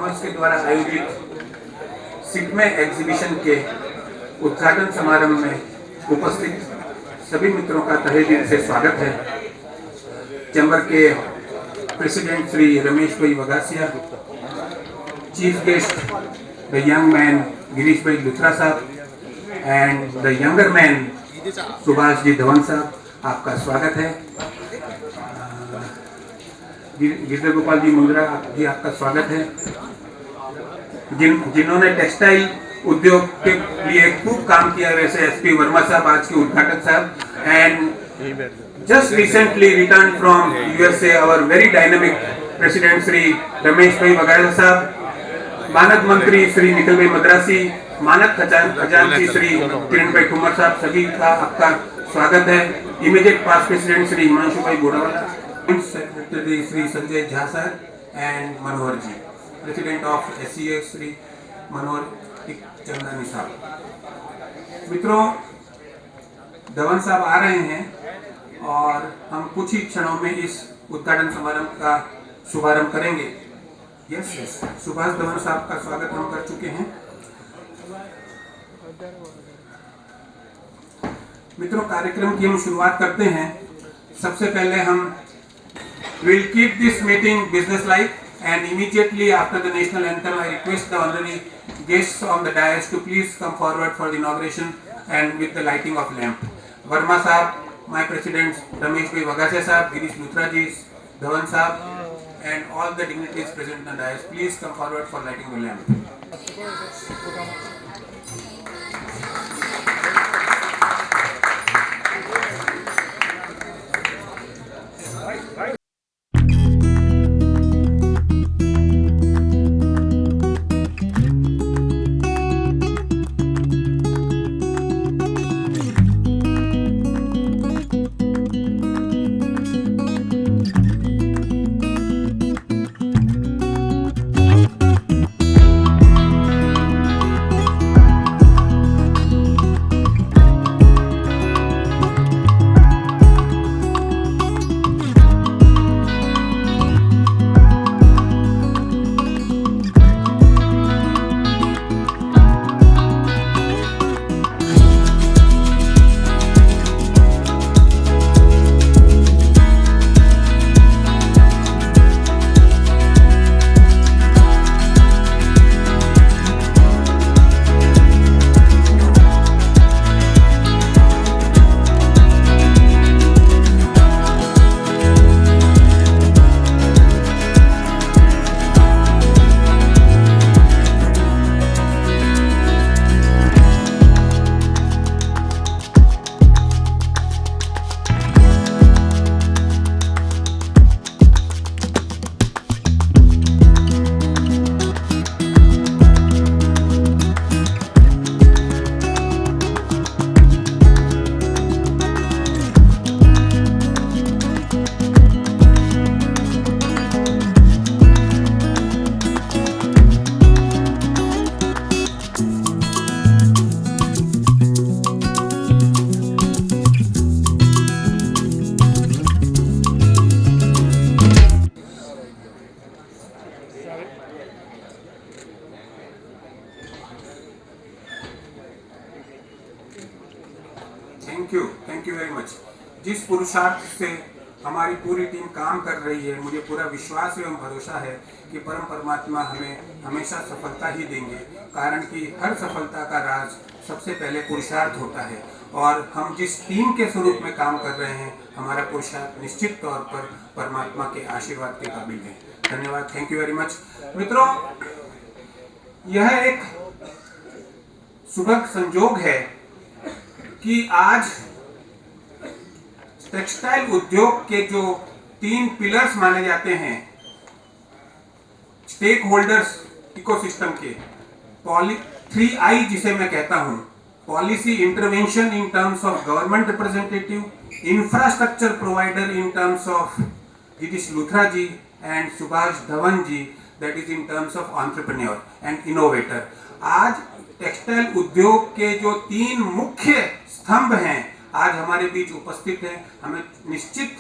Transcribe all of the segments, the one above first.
Commerce के द्वारा आयोजित सिग्मे एग्जीबिशन के उद्घाटन समारोह में उपस्थित सभी मित्रों का तहे दिल से स्वागत है। चैम्बर के president Shri Ramesh bhai Vagasiya, chief guest the young man Girish bhai Luthra sahab and the younger man Subhash ji Dhawan sahab, आपका स्वागत है। गिरधर गोपाल जी मुंद्रा जी, आपका स्वागत है। जिन्होंने टेक्सटाइल उद्योग के लिए खूब काम किया, वैसे एसपी वर्मा साहब आज के उद्घाटक साहब, and just recently return from USA our very dynamic president Shri Ramesh bhai Vagasiya साहब, मानक मंत्री श्री निखिल भाई मद्रासी, मानक खजांची श्री किरण भाई ठुमर साहब, सभी का आपका स्वागत है। Immediate past president Shri Himanshu bhai Godawala, secretary Shri Sanjay Jha sir and Manohar ji, president of SCA Shri Manohar Chandani sahab. मित्रों, धवन साहब आ रहे हैं और हम कुछ ही क्षणों में इस उद्घाटन समारोह का शुभारंभ करेंगे। यस, सुभाष धवन साहब का स्वागत हम कर चुके हैं। मित्रों, कार्यक्रम की हम शुरुआत करते हैं। सबसे पहले हम will keep this meeting business-like, and immediately after the national anthem, I request the honorary guests on the dais to please come forward for the inauguration and with the lighting of lamp. Verma Sahab, my presidents, Ramesh Bhai Wagasia Sahab, Girish Luthra ji, Dhawan Sahab, and all the dignitaries present on the dais, please come forward for lighting the lamp. Thank you very much. जिस पुरुषार्थ से हमारी पूरी team काम कर रही है, मुझे पूरा विश्वास एवं भरोसा है कि परम परमात्मा हमें हमेशा सफलता ही देंगे, कारण कि हर सफलता का राज सबसे पहले पुरुषार्थ होता है और हम जिस टीम के स्वरूप में काम कर रहे हैं, हमारा पुरुषार्थ निश्चित तौर पर परमात्मा के आशीर्वाद के काबिल है। धन्यवाद, थैंक यू वेरी मच। मित्रों, यह एक सुखद संजोग है कि आज टेक्सटाइल उद्योग के जो 3 पिलर्स माने जाते हैं स्टेक होल्डर्स इकोसिस्टम के, 3I जिसे मैं कहता हूं, policy intervention in terms of government representative, infrastructure provider in terms of Girish Luthra ji and Subhash Dhawan ji, that is in terms of entrepreneur and innovator. आज टेक्सटाइल उद्योग के जो 3 मुख्य स्तंभ हैं आज हमारे बीच उपस्थित हैं। हमें निश्चित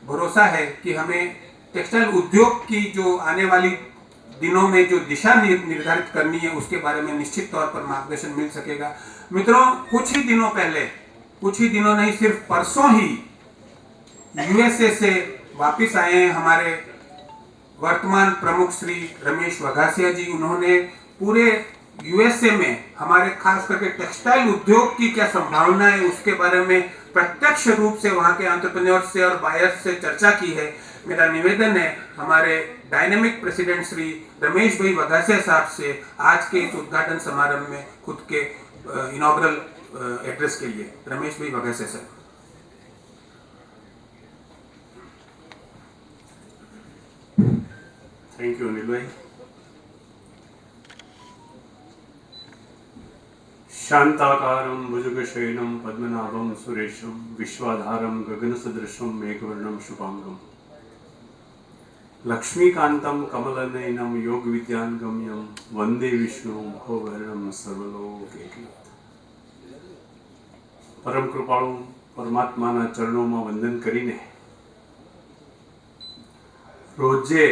भरोसा है कि हमें टेक्सटाइल उद्योग की जो आने वाली दिनों में जो दिशा निर्धारित करनी है उसके बारे में निश्चित तौर पर मार्गदर्शन मिल सकेगा। मित्रों, कुछ ही दिनों पहले, कुछ ही दिनों नहीं, सिर्फ परसों ही यूएसए से वापिस आए हैं हमारे वर्तमान प्रमुख श्री रमेश वघासिया जी। उन्होंने पूरे यूएसए में हमारे खास करके टेक्सटाइल उद्योग की क्या संभावना है उसके बारे में प्रत्यक्ष रूप से वहां के एंटरप्रेन्योर्स से और बायर्स से चर्चा की है। मेरा निवेदन है हमारे डायनेमिक प्रेसिडेंट श्री रमेश भाई वघासिया साहब से आज के इस उद्घाटन समारोह में खुद के इनॉग्रल एड्रेस के लिए। रमेश भाई Vaghasiya sir. Thank you Anil भाई। शांताकारं भुजगशयनं पद्मनाभं सुरेशं विश्वाधारं गगनसदृशं मेघवर्णं शुभांगं लक्ष्मीकान्तं कमलनयनं योगविद्यान्गम्यं वंदे विष्णु मुखवर्णं सर्वलोकैकनाथ। परम कृपाळु परमात्माना चरणों में वंदन करीने रोजे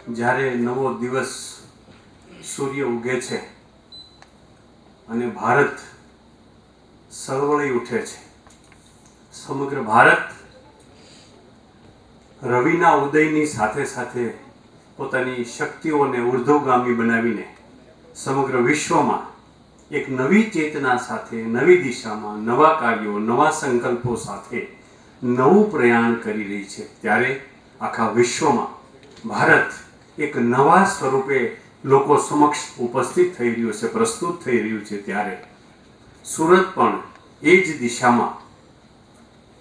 જ્યારે નવો દિવસ સૂર્ય ઉગે છે અને ભારત સળવળી ઉઠે છે, સમગ્ર ભારત રવિના ઉદયની સાથે સાથે પોતાની શક્તિઓને ઉર્ધ્વગામી બનાવીને સમગ્ર વિશ્વમાં એક નવી ચેતના સાથે, નવી દિશામાં, નવા કાર્યો, નવા સંકલ્પો સાથે નવું પ્રયાણ કરી રહી છે। ત્યારે આખા વિશ્વમાં ભારત એક નવા સ્વરૂપે લોકો સમક્ષ ઉપસ્થિત થઈ રહ્યું છે, પ્રસ્તુત થઈ રહ્યું છે। ત્યારે સુરત પણ એ જ દિશામાં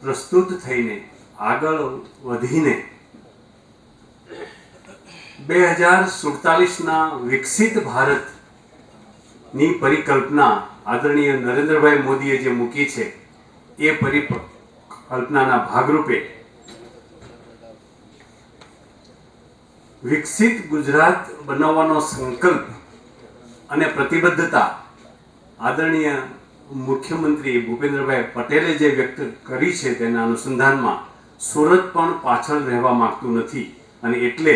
પ્રસ્તુત થઈને આગળ વધીને 2047ના વિકસિત ભારતની પરિકલ્પના આદરણીય નરેન્દ્રભાઈ મોદીએ જે મૂકી છે એ પરિકલ્પનાના ભાગરૂપે વિકસિત ગુજરાત બનાવવાનો સંકલ્પ અને પ્રતિબદ્ધતા આદરણીય મુખ્યમંત્રી ભૂપેન્દ્રભાઈ પટેલે જે વ્યક્ત કરી છે તેના અનુસંધાનમાં સુરત પણ પાછળ રહેવા માંગતું નથી અને એટલે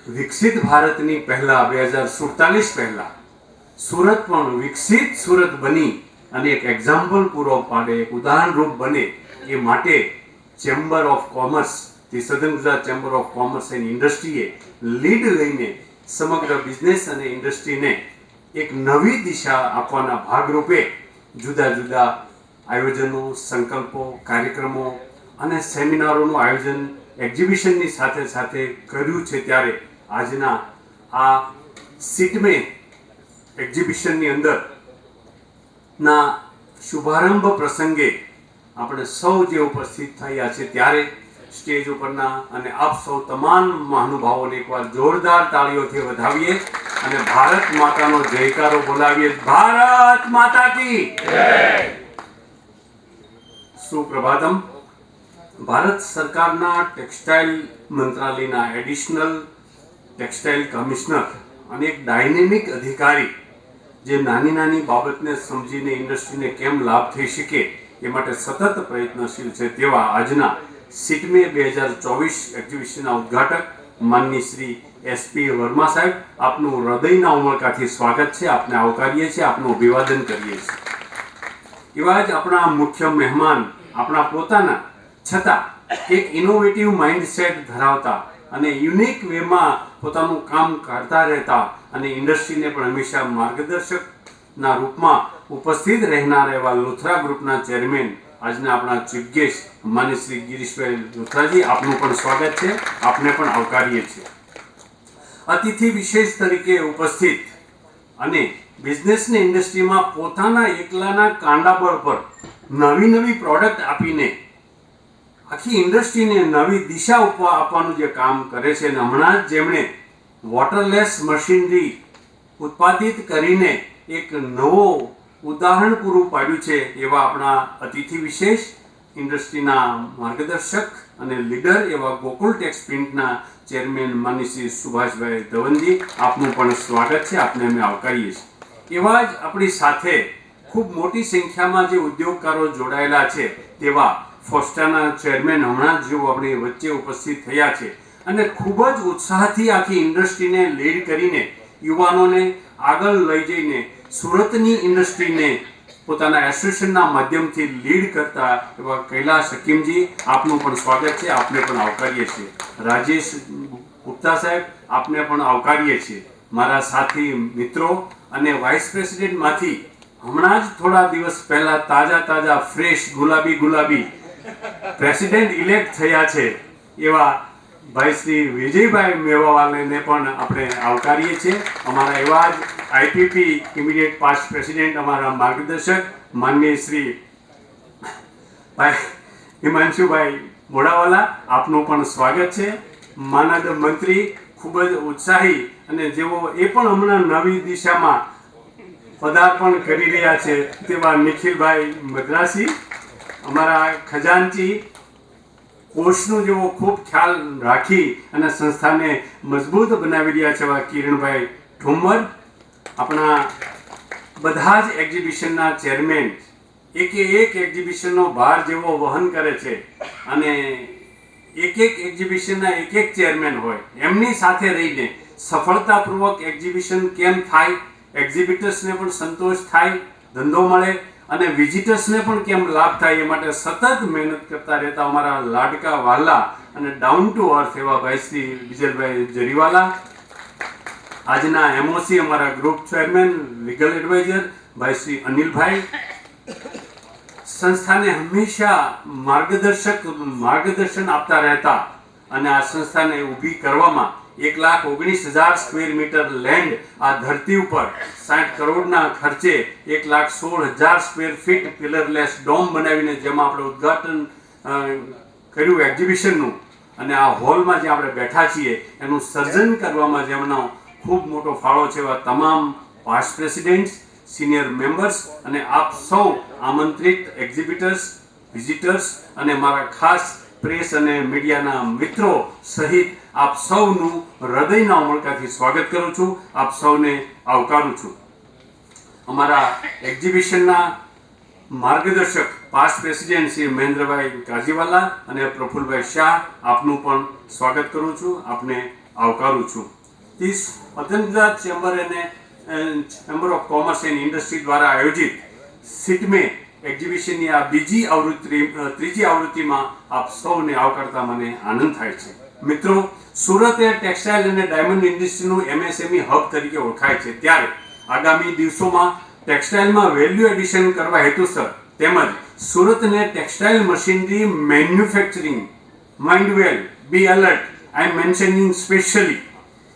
વિકસિત ભારતની પહેલા 2047 પહેલા સુરત પણ વિકસિત સુરત બની અને એક એક્ઝામ્પલ પૂરો પાડે, એક ઉદાહરણરૂપ બને એ માટે chamber of commerce, the southern Gujarat chamber of commerce and ઇન્ડસ્ટ્રીએ લીડ લઈને સમગ્ર બિઝનેસ અને ઇન્ડસ્ટ્રીને એક નવી દિશા આપવાના ભાગરૂપે જુદા જુદા આયોજનો, સંકલ્પો, કાર્યક્રમો અને સેમિનારોનું આયોજન એક્ઝિબિશનની સાથે સાથે કર્યું છે। ત્યારે આજના આ સિટમે એક્ઝિબિશનની અંદરના શુભારંભ પ્રસંગે આપણે સૌ જે ઉપસ્થિત થયા છે ત્યારે સ્ટેજ ઉપરના અને આપ સૌ તમામ મહાનુભાવોને એકવાર જોરદાર તાળીઓથી વધાવીએ અને ભારત માતાનો જયકારો બોલાવીએ। ભારત માતા કી જય। સુપ્રભાતમ। ભારત સરકારના ટેક્સટાઇલ મંત્રાલયના એડિશનલ ટેક્સટાઇલ કમિશનર અને એક ડાયનેમિક અધિકારી જે નાની નાની બાબતને સમજીને ઇન્ડસ્ટ્રીને કેમ લાભ થઈ શકે એ માટે સતત પ્રયત્નશીલ છે તેવા આજના સિટમે 2024 એક્ઝિબિશનના ઉદ્ઘાટક માનની શ્રી એસપી વર્મા સાહેબ, આપનું હૃદયના ઉમળકાથી સ્વાગત છે, આપને આવકારીએ છીએ, આપનું અભિવાદન કરીએ છીએ। એવા જ આપણા મુખ્ય મહેમાન આપણા પોતાના છતાં એક ઇનોવેટિવ માઇન્ડસેટ ધરાવતા અને યુનિક વેમાં પોતાનું કામ કરતા રહેતા અને ઇન્ડસ્ટ્રીને પણ હંમેશા માર્ગદર્શકના રૂપમાં ઉપસ્થિત રહેનાર એવા લુથરા ગ્રુપના ચેરમેન આજના આપણા ચીફ ગેસ્ટ માન્ય શ્રી ગિરીશભાઈ લુથરાજી, આપનું પણ સ્વાગત છે, આપને પણ આવકારીએ છીએ। અતિથિ વિશેષ તરીકે ઉપસ્થિત અને બિઝનેસની ઇન્ડસ્ટ્રીમાં પોતાના એકલાના કાંડાબળ પર નવી નવી પ્રોડક્ટ આપીને આખી ઇન્ડસ્ટ્રીને નવી દિશા આપવાનું જે કામ કરે છે અને હમણાં જ જેમણે વોટરલેસ મશીનરી ઉત્પાદિત કરીને એક નવો ઉદાહરણ પૂરું પાડ્યું છે એવા આપણા અતિથિ વિશેષ ઇન્ડસ્ટ્રીના માર્ગદર્શક અને લીડર એવા ગોકુલ ટેક્સ પ્રિન્ટના ચેરમેન માનની શ્રી સુભાષભાઈ ધવનજી, આપનું પણ સ્વાગત છે, આપને અમે આવકારીએ છીએ। એવા જ આપણી સાથે ખૂબ મોટી સંખ્યામાં જે ઉદ્યોગકારો જોડાયેલા છે તેવા ફોસ્ટાના ચેરમેન હમણાં જ જેઓ આપણી વચ્ચે ઉપસ્થિત થયા છે અને ખૂબ જ ઉત્સાહથી આખી ઇન્ડસ્ટ્રીને લીડ કરીને યુવાનોને આગળ લઈ જઈને સુરતની ઇન્ડસ્ટ્રીને પોતાના એસોસિએશનના માધ્યમથી લીડ કરતા એવા કૈલાશ હકીમજી, આપનું પણ સ્વાગત છે, આપને પણ આવકારીએ છીએ. રાજેશ ગુપ્તા સાહેબ, આપને પણ આવકારીએ છીએ. મારા સાથી મિત્રો અને વાઇસ પ્રેસિડેન્ટમાંથી હમણાં જ થોડા દિવસ પહેલા તાજા ફ્રેશ ગુલાબી પ્રેસિડેન્ટ ઇલેક્ટ થયા છે એવા ભાઈ શ્રી વિજયભાઈ મેવાવાલાને પણ આપણે આવકારીએ છીએ. અમારા એવા જ આઈપીપી ઇમિડિયેટ પાસ્ટ પ્રેસિડેન્ટ, અમારા માર્ગદર્શક માનનીય શ્રી ભાઈ હિમાંશુભાઈ મોડાવાલા, આપનું પણ સ્વાગત છે. માનદ મંત્રી, ખૂબ જ ઉત્સાહી અને જેઓ એ પણ હમણાં નવી દિશામાં પદાર્પણ કરી રહ્યા છે તેવા નિખિલભાઈ મદ્રાસી, અમારા ખજાનચી, કોષનું જેવો ખૂબ ખ્યાલ રાખી અને સંસ્થાને મજબૂત બનાવી રહ્યા છે એવા કિરણભાઈ ઠુમ્મર, આપણા બધા જ એક્ઝિબિશનના ચેરમેન, એક એક્ઝિબિશનનો ભાર જેવો વહન કરે છે અને એક એક્ઝિબિશનના એક ચેરમેન હોય, એમની સાથે રહીને સફળતાપૂર્વક એક્ઝિબિશન કેમ થાય, એક્ઝિબિટર્સને પણ સંતોષ થાય, ધંધો મળે અને વિઝિટર્સને પણ કેમ લાભ થાય, એ માટે સતત મહેનત કરતા રહેતા અમારા લાડકા વાલા અને ડાઉન ટુ અર્થ એવા ભાઈ શ્રી વિજયભાઈ જરીવાલા, આજના એમઓસી અમારા ગ્રુપ ચેરમેન લીગલ એડવાઇઝર ભાઈ શ્રી અનિલભાઈ, સંસ્થાને હંમેશા માર્ગદર્શન આપતા રહેતા અને આ સંસ્થાને ઊભી કરવામાં 1,19,000 સ્ક્વેર મીટર લેન્ડ આ ધરતી ઉપર 60 કરોડના ખર્ચે 1,16,000 સ્ક્વેર ફીટ પિલરલેસ ડોમ બનાવીને જેમાં આપણે ઉદ્ઘાટન કર્યું એક્ઝિબિશનનું, અને આ હોલમાં જે આપણે બેઠા છીએ એનું સર્જન કરવામાં જેમનો ખૂબ મોટો ફાળો છે એવા તમામ પાસ્ટ પ્રેસિડેન્ટ્સ, સિનિયર મેમ્બર્સ અને આપ સૌ આમંત્રિત એક્ઝિબિટર્સ, વિઝિટર્સ અને મારા ખાસ પ્રેસ અને મીડિયાના મિત્રો સહિત આપ સૌનું હૃદયના ઉમળકાથી સ્વાગત કરું છું, આપ સૌને આવકારું છું. અમારા એક્ઝિબિશનના માર્ગદર્શક પાસ્ટ પ્રેસિડેન્ટ શ્રી મહેન્દ્રભાઈ કાજીવાલા અને પ્રફુલભાઈ શાહ, આપનું પણ સ્વાગત કરું છું, આપને આવકારું છું. સ્વતંત્ર chamber of commerce and industry દ્વારા આયોજિત સિટમે એક્ઝિબિશનની આ ત્રીજી આવૃત્તિમાં આપ સૌને આવકારતા મને આનંદ થાય છે. મિત્રો, સુરત એ ટેક્સટાઇલ અને ડાયમંડ ઇન્ડસ્ટ્રીનું એમએસએમઈ હબ તરીકે ઓળખાય છે, ત્યારે આગામી દિવસોમાં ટેક્સટાઇલમાં વેલ્યુ એડિશન કરવા હેતુસર તેમજ સુરતને ટેક્સટાઇલ મશીનરી મેન્યુફેક્ચરિંગ માઇન્ડવેલ બી એલર્ટ, આઈ એમ મેન્શનિંગ સ્પેશિયલી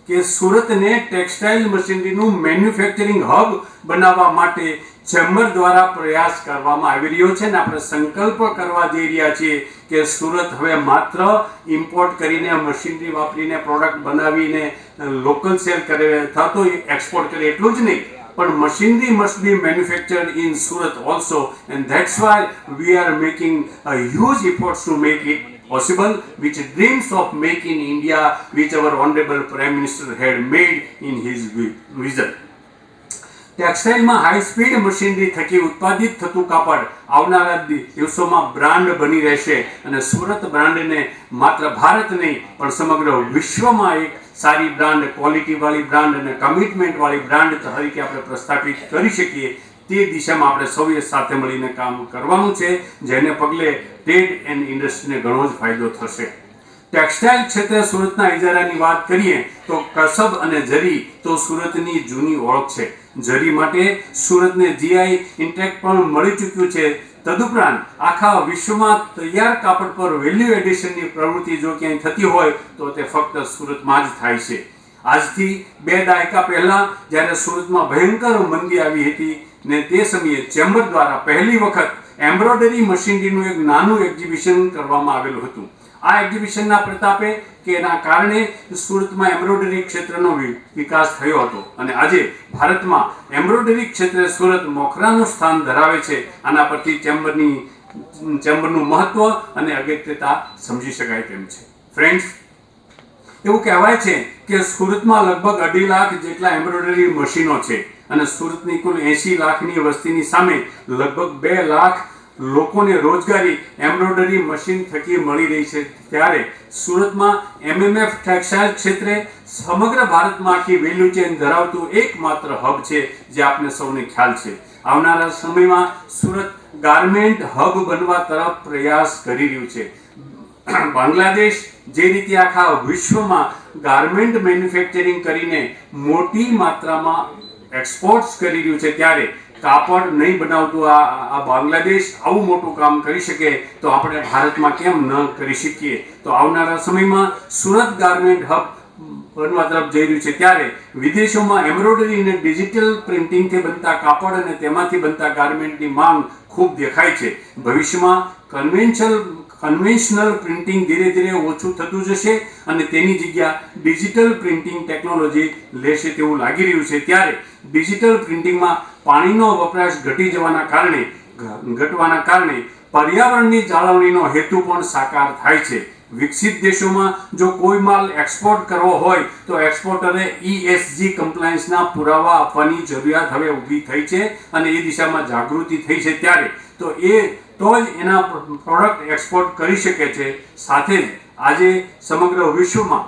કે સુરતને ટેક્સટાઇલ મશીનરીનું મેન્યુફેક્ચરિંગ હબ બનાવવા માટે ચેમ્બર દ્વારા પ્રયાસ કરવામાં આવી રહ્યો છે અને આપણે સંકલ્પ કરવા જઈ રહ્યા છીએ કે સુરત હવે માત્ર ઇમ્પોર્ટ કરીને મશીનરી વાપરીને પ્રોડક્ટ બનાવીને લોકલ સેલ કરે અથવા તો એક્સપોર્ટ કરે એટલું જ નહીં, પણ machinery must be manufactured in Surat also, and that's why we are making a huge efforts to make it possible, which dreams of make in India, which our honorable Prime Minister had made in his vision. ટેક્સટાઇલમાં high speed machinery થકી ઉત્પાદિત થતું કાપડ આવનારા દિવસોમાં brand બની રહેશે અને સુરત બ્રાન્ડને માત્ર ભારત નહીં પણ સમગ્ર વિશ્વમાં એક સારી બ્રાન્ડ, ક્વોલિટીવાળી બ્રાન્ડ અને કમિટમેન્ટવાળી બ્રાન્ડ તરીકે આપણે પ્રસ્થાપિત કરી શકીએ તે દિશામાં આપણે સૌએ સાથે મળીને કામ કરવાનું છે, જેને પગલે ટ્રેડ એન્ડ ઇન્ડસ્ટ્રીને ઘણો જ ફાયદો થશે. ટેક્સટાઇલ ક્ષેત્રે સુરતના ઇજારાની વાત કરીએ તો કસબ અને જરી તો સુરતની જૂની ઓળખ છે. જરી માટે સુરતને જીઆઈ ઇન્ટેક પણ મળી ચૂક્યું છે. તદુપરાંત આખા વિશ્વમાં તૈયાર કાપડ પર વેલ્યુ એડિશનની પ્રવૃત્તિ જો ક્યાંય થતી હોય તો તે ફક્ત સુરતમાં જ થાય છે. આજથી 2 દાયકા પહેલા જ્યારે સુરતમાં ભયંકર મંદી આવી હતી ને તે સમયે ચેમ્બર દ્વારા પહેલી વખત એમ્બ્રોઇડરી મશીનરીનું એક નાનું એક્ઝિબિશન કરવામાં આવેલું હતું. આ એક્ઝિબિશનના પ્રતાપે કે એના કારણે સુરતમાં એમ્બ્રોઇડરી ક્ષેત્રનો વિકાસ થયો હતો અને આજે ભારતમાં એમ્બ્રોઇડરી ક્ષેત્રે સુરત મોખરાનું સ્થાન ધરાવે છે. આના પરથી ચેમ્બરનું મહત્વ અને અગત્યતા સમજી શકાય તેમ છે. ફ્રેન્ડ્સ, એવું કહેવાય છે કે સુરતમાં લગભગ 2.5 લાખ જેટલા એમ્બ્રોઇડરી મશીનો છે અને સુરતની કુલ 80 લાખની વસ્તીની સામે લગભગ 2 લાખ લોકોને રોજગારી એમ્બ્રોઇડરી મશીન થકી મળી રહી છે, ત્યારે સુરતમાં MMF ટેક્સટાઇલ ક્ષેત્રે સમગ્ર ભારતમાં આખી વેલ્યુ ચેન ધરાવતું એકમાત્ર હબ છે, જે આપને સૌને ખ્યાલ છે. આવનારા સમયમાં સુરત ગાર્મેન્ટ હબ બનવા તરફ પ્રયાસ કરી રહ્યું છે. બાંગ્લાદેશ જે રીતે આખા વિશ્વમાં ગાર્મેન્ટ મેન્યુફેક્ચરિંગ કરીને મોટી માત્રામાં એક્સપોર્ટ્સ કરી રહ્યું છે, ત્યારે કાપડ નહીં બનાવતું આ બાંગ્લાદેશ આવું મોટું કામ કરી શકે તો આપણે ભારતમાં કેમ ન કરી શકીએ. તો આવનારા સમયમાં સુરત ગાર્મેન્ટ હબ બનવા તરફ જઈ રહ્યું છે, ત્યારે વિદેશોમાં એમ્બ્રોઇડરી અને ડિજિટલ પ્રિન્ટિંગથી બનતા કાપડ અને તેમાંથી બનતા ગાર્મેન્ટની માંગ ખૂબ દેખાય છે. ભવિષ્યમાં કન્વેન્શનલ પ્રિન્ટિંગ ધીરે ધીરે ઓછું થતું જશે અને તેની જગ્યા ડિજિટલ પ્રિન્ટિંગ ટેકનોલોજી લેશે તેવું લાગી રહ્યું છે. ત્યારે ડિજિટલ પ્રિન્ટિંગમાં પાણીનો વપરાશ ઘટવાના કારણે પર્યાવરણની જાળવણીનો હેતુ પણ સાકાર થાય છે. વિકસિત દેશોમાં જો કોઈ માલ એક્સપોર્ટ કરવો હોય તો એક્સપોર્ટરે ESG કમ્પ્લાયન્સના પુરાવા આપવાની જરૂરિયાત હવે ઊભી થઈ છે અને એ દિશામાં જાગૃતિ થઈ છે. ત્યારે તો જ એના પ્રોડક્ટ એક્સપોર્ટ કરી શકે છે. સાથે જ આજે સમગ્ર વિશ્વમાં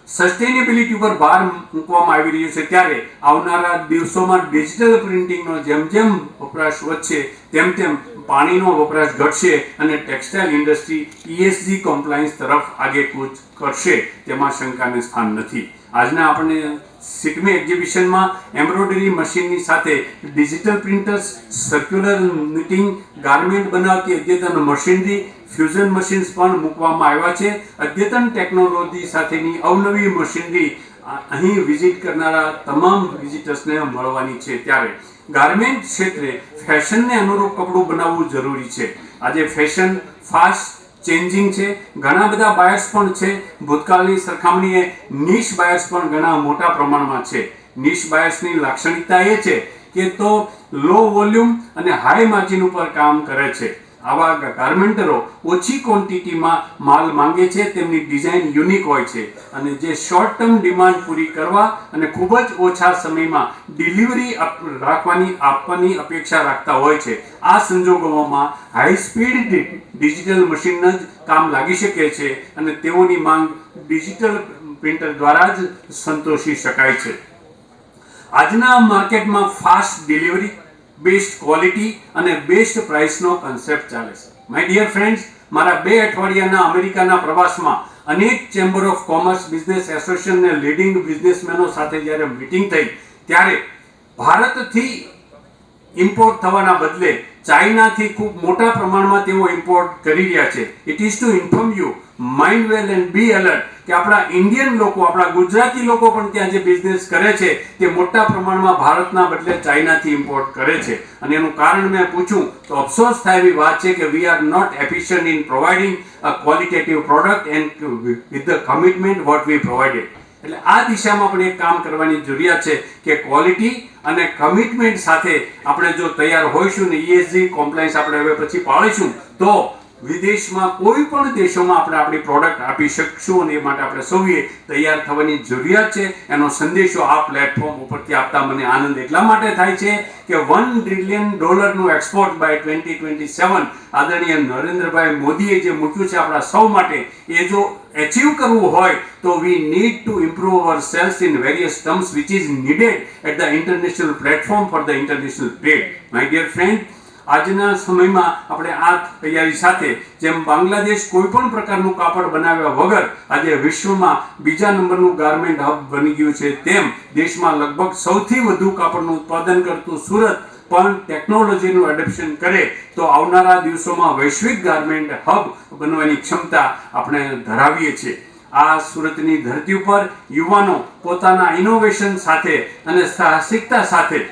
સસ્ટેનેબિલિટી પર ભાર મૂકવામાં આવી રહ્યો છે, ત્યારે આવનારા દિવસોમાં ડિજિટલ પ્રિન્ટિંગનો જેમ જેમ વપરાશ વધશે તેમ તેમ પાણીનો વપરાશ ઘટશે અને ટેક્સટાઇલ ઇન્ડસ્ટ્રી ESG કમ્પ્લાયન્સ તરફ આગેકૂચ કરશે, તેમાં શંકાને સ્થાન નથી. આજના આપણે સિટમે એક્ઝિબિશનમાં એમ્બ્રોઇડરી મશીનની સાથે ડિજિટલ પ્રિન્ટર્સ, સર્ક્યુલર નિટિંગ, ગાર્મેન્ટ બનાવતી અદ્યતન મશીનરી, ફ્યુઝન મશીન્સ પણ મૂકવામાં આવ્યા છે. અદ્યતન ટેકનોલોજી સાથેની અવનવી મશીનરી અહીં વિઝિટ કરનારા તમામ વિઝિટર્સને મળવાની છે. ત્યારે ગાર્મેન્ટ ક્ષેત્રે ફેશનને અનુરૂપ કપડું બનાવવું જરૂરી છે. આજે ફેશન ફાસ્ટ ચેન્જિંગ છે, ઘણા બધા બાયર્સ પણ છે. ભૂતકાળની સરખામણીએ નિશ બાયર્સ પણ ઘણા મોટા પ્રમાણમાં છે. નિશ બાયર્સની લાક્ષણિકતા એ છે કે તો લો વોલ્યુમ અને હાઈ માર્જિન ઉપર કામ કરે છે. આવા ગાર્મેન્ટરો ઓછી ક્વોન્ટિટીમાં માલ માંગે છે, તેમની ડિઝાઇન યુનિક હોય છે અને જે શોર્ટ ટર્મ ડિમાન્ડ પૂરી કરવા અને ખૂબ જ ઓછા સમયમાં ડિલિવરી આપવાની અપેક્ષા રાખતા હોય છે. આ સંજોગોમાં હાઈ સ્પીડ ડિજિટલ મશીન જ કામ લાગી શકે છે અને તેઓની માંગ ડિજિટલ પ્રિન્ટર દ્વારા જ સંતોષી શકાય છે. આજના માર્કેટમાં ફાસ્ટ ડિલિવરી, બેસ્ટ ક્વોલિટી અને બેસ્ટ પ્રાઇસનો કન્સેપ્ટ ચાલે છે. માય ડિયર ફ્રેન્ડ્સ, મારા 2 અઠવાડિયાના અમેરિકાના પ્રવાસમાં અનેક chamber of commerce, business association અને લીડિંગ બિઝનેસમેનો સાથે જ્યારે મીટિંગ થઈ, ત્યારે ભારતથી ઇમ્પોર્ટ થવાના બદલે ચાઇનાથી ખૂબ મોટા પ્રમાણમાં તેઓ ઇમ્પોર્ટ કરી રહ્યા છે. It is to inform you, mind well and be alert કે આપણા ઇન્ડિયન લોકો, આપણા ગુજરાતી લોકો પણ ત્યાં જે બિઝનેસ કરે છે તે મોટા પ્રમાણમાં ભારતના બદલે ચાઇનાથી ઇમ્પોર્ટ કરે છે. અને એનું કારણ મેં પૂછું તો અફસોસ થાય એવી વાત છે કે we are not efficient in providing a qualitative product and with the commitment what we provided. એટલે આ દિશામાં પણ એક કામ કરવાની જરૂરિયાત છે કે ક્વોલિટી અને કમિટમેન્ટ સાથે આપણે જો તૈયાર હોઈશું ને ESG કોમ્પ્લાયન્સ આપણે હવે પછી પાળીશું તો વિદેશમાં કોઈ પણ દેશોમાં આપણે આપણી પ્રોડક્ટ આપી શકશું અને એ માટે આપણે સૌએ તૈયાર થવાની જરૂરિયાત છે. એનો સંદેશો આ પ્લેટફોર્મ ઉપરથી આપતા મને આનંદ એટલા માટે થાય છે કે $1 ટ્રિલિયન એક્સપોર્ટ બાય 2027 આદરણીય નરેન્દ્રભાઈ મોદીએ જે મૂક્યું છે આપણા સૌ માટે, એ જો એચીવ કરવું હોય તો we need to improve our sales in various terms which is needed at the international platform for the international trade. My dear friend, આજના સમયમાં આપણે આ તૈયારી સાથે જેમ બાંગ્લાદેશ કોઈ પણ પ્રકારનું કાપડ બનાવ્યા વગર આજે વિશ્વમાં બીજા નંબરનું ગાર્મેન્ટ હબ બની ગયું છે, તેમ દેશમાં લગભગ સૌથી વધુ કાપડનું ઉત્પાદન કરતું સુરત પણ ટેકનોલોજીનું એડપ્શન કરે તો આવનારા દિવસોમાં વૈશ્વિક ગાર્મેન્ટ હબ બનવાની ક્ષમતા આપણે ધરાવીએ છીએ. આ સુરતની ધરતી ઉપર યુવાનો પોતાના ઇનોવેશન સાથે અને સાહસિકતા સાથે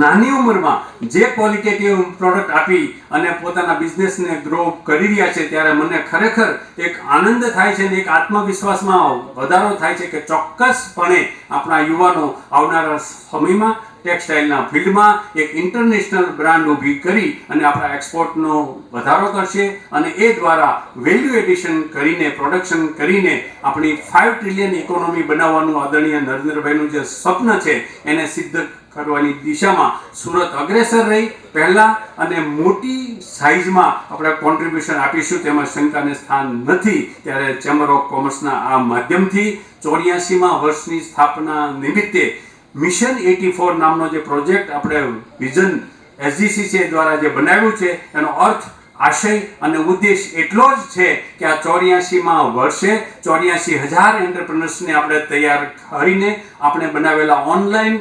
નાની ઉંમરમાં જે ક્વોલિટેટિવ પ્રોડક્ટ આપી અને પોતાના બિઝનેસને ગ્રો કરી રહ્યા છે, ત્યારે મને ખરેખર એક આનંદ થાય છે અને એક આત્મવિશ્વાસમાં વધારો થાય છે કે ચોક્કસપણે આપણા યુવાનો આવનારા સમયમાં ટેક્સટાઇલના ફિલ્ડમાં એક ઇન્ટરનેશનલ બ્રાન્ડ ઊભી કરી અને આપણા એક્સપોર્ટનો વધારો કરશે અને એ દ્વારા વેલ્યુ એડિશન કરીને પ્રોડક્શન કરીને આપણી 5 ટ્રિલિયન ઇકોનોમી બનાવવાનું આદરણીય નરેન્દ્રભાઈનું જે સ્વપ્ન છે એને સિદ્ધ કરવાની દિશામાં સુરત અગ્રેસર રહી પહેલાં અને મોટી સાઇઝમાં આપણે કોન્ટ્રીબ્યુશન આપીશું તેમાં શંકાને સ્થાન નથી। ત્યારે ચેમ્બર ઓફ કોમર્સના આ માધ્યમથી 84મા વર્ષની સ્થાપના નિમિત્તે મિશન 84 નામનો જે પ્રોજેક્ટ આપણે વિઝન SGCC દ્વારા જે બનાવ્યું છે એનો અર્થ આશય અને ઉદ્દેશ એટલો જ છે કે આ 84મા વર્ષે 84,000 એન્ટરપ્રેન્યોર્સને આપણે તૈયાર કરીને આપણે બનાવેલા ઓનલાઈન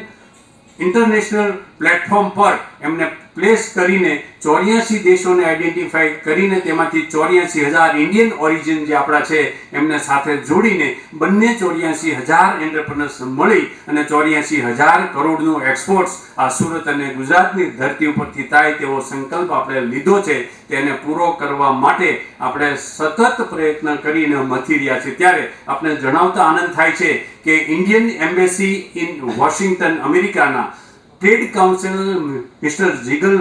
ઇન્ટરનેશનલ પ્લેટફોર્મ પર એમને પ્લેસ કરીને 84 દેશોને આઈડેન્ટિફાઈ કરીને તેમાંથી 84,000 ઇન્ડિયન ઓરિજિન જે આપણા છે એમને સાથે જોડીને બંને 84,000 એન્ટરપ્રેન્યોર્સ મળી અને 84,000 કરોડનું એક્સપોર્ટ્સ આ સુરત અને ગુજરાતની ધરતી ઉપરથી થાય તેવો સંકલ્પ આપણે લીધો છે। તેને પૂરો કરવા માટે આપણે સતત પ્રયત્ન કરીને મથી રહ્યા છીએ। ત્યારે આપણે જણાવતા આનંદ થાય છે કે ઇન્ડિયન એમ્બેસી ઇન વોશિંગ્ટન અમેરિકાના ટ્રેડ કાઉન્સિલ મિસ્ટર જીગલ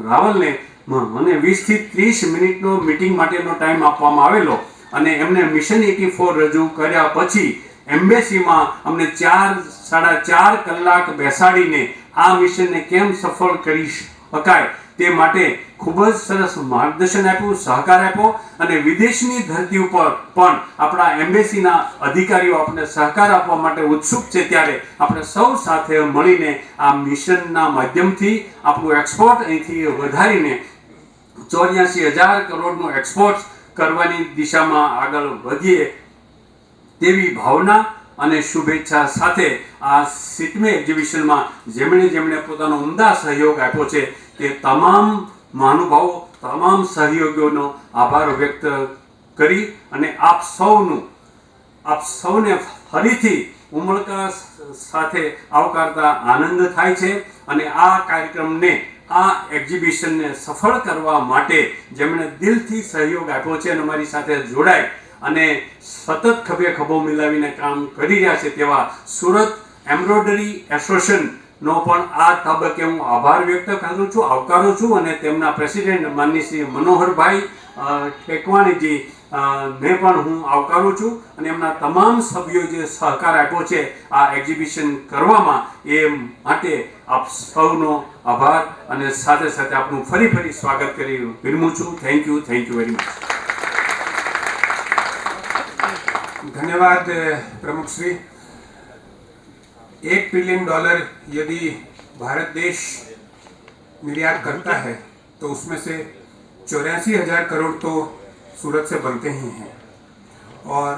રાવલને મને 20 થી 30 મિનિટનો મીટિંગ માટેનો ટાઈમ આપવામાં આવેલો અને એમને મિશન 84 રજૂ કર્યા પછી એમ્બેસીમાં અમને 4-4.5 કલાક બેસાડીને આ મિશનને કેમ સફળ કરી શકાય તે માટે ખૂબ જ સરસ માર્ગદર્શન આપ્યું, સહકાર આપ્યો અને વિદેશની ધરતી ઉપર પણ આપણા એમ્બેસીના અધિકારીઓ આપણને સહકાર આપવા માટે ઉત્સુક છે। ત્યારે આપણે સૌ સાથે મળીને આ મિશનના માધ્યમથી આપણું એક્સપોર્ટ અહીંથી વધારીને 84,000 કરોડનું એક્સપોર્ટ કરવાની દિશામાં આગળ વધીએ તેવી ભાવના અને શુભેચ્છા સાથે આ સિટમે એક્ઝિબિશનમાં જેમણે પોતાનો ઉમદા સહયોગ આપ્યો છે તે તમામ મહાનુભાવો તમામ સહયોગીઓનો આભાર વ્યક્ત કરી અને આપ સૌને ફરીથી ઉમળકા સાથે આવકારતા આનંદ થાય છે અને આ કાર્યક્રમને આ એક્ઝિબિશનને સફળ કરવા માટે જેમણે દિલથી સહયોગ આપ્યો છે અને અમારી સાથે જોડાય અને સતત ખભે ખભો મિલાવીને કામ કરી રહ્યા છે તેવા સુરત એમ્બ્રોઇડરી એસોસિએશનનો પણ આ તબક્કે હું આભાર વ્યક્ત કરું છું, આવકારું છું અને તેમના પ્રેસિડેન્ટ માનનીય શ્રી મનોહરભાઈ ટેકવાણીજી ને પણ હું આવકારું છું અને એમના તમામ સભ્યોએ જે સહકાર આપ્યો છે આ એક્ઝિબિશન કરવામાં એ માટે આપ સૌનો આભાર અને સાથે સાથે આપનું ફરી સ્વાગત કરી વિરમું છું। Thank you very much. धन्यवाद प्रमुख श्री। $1 ट्रिलियन यदि भारत देश निर्यात करता है तो उसमें से 84,000 करोड़ तो सूरत से बनते ही हैं। और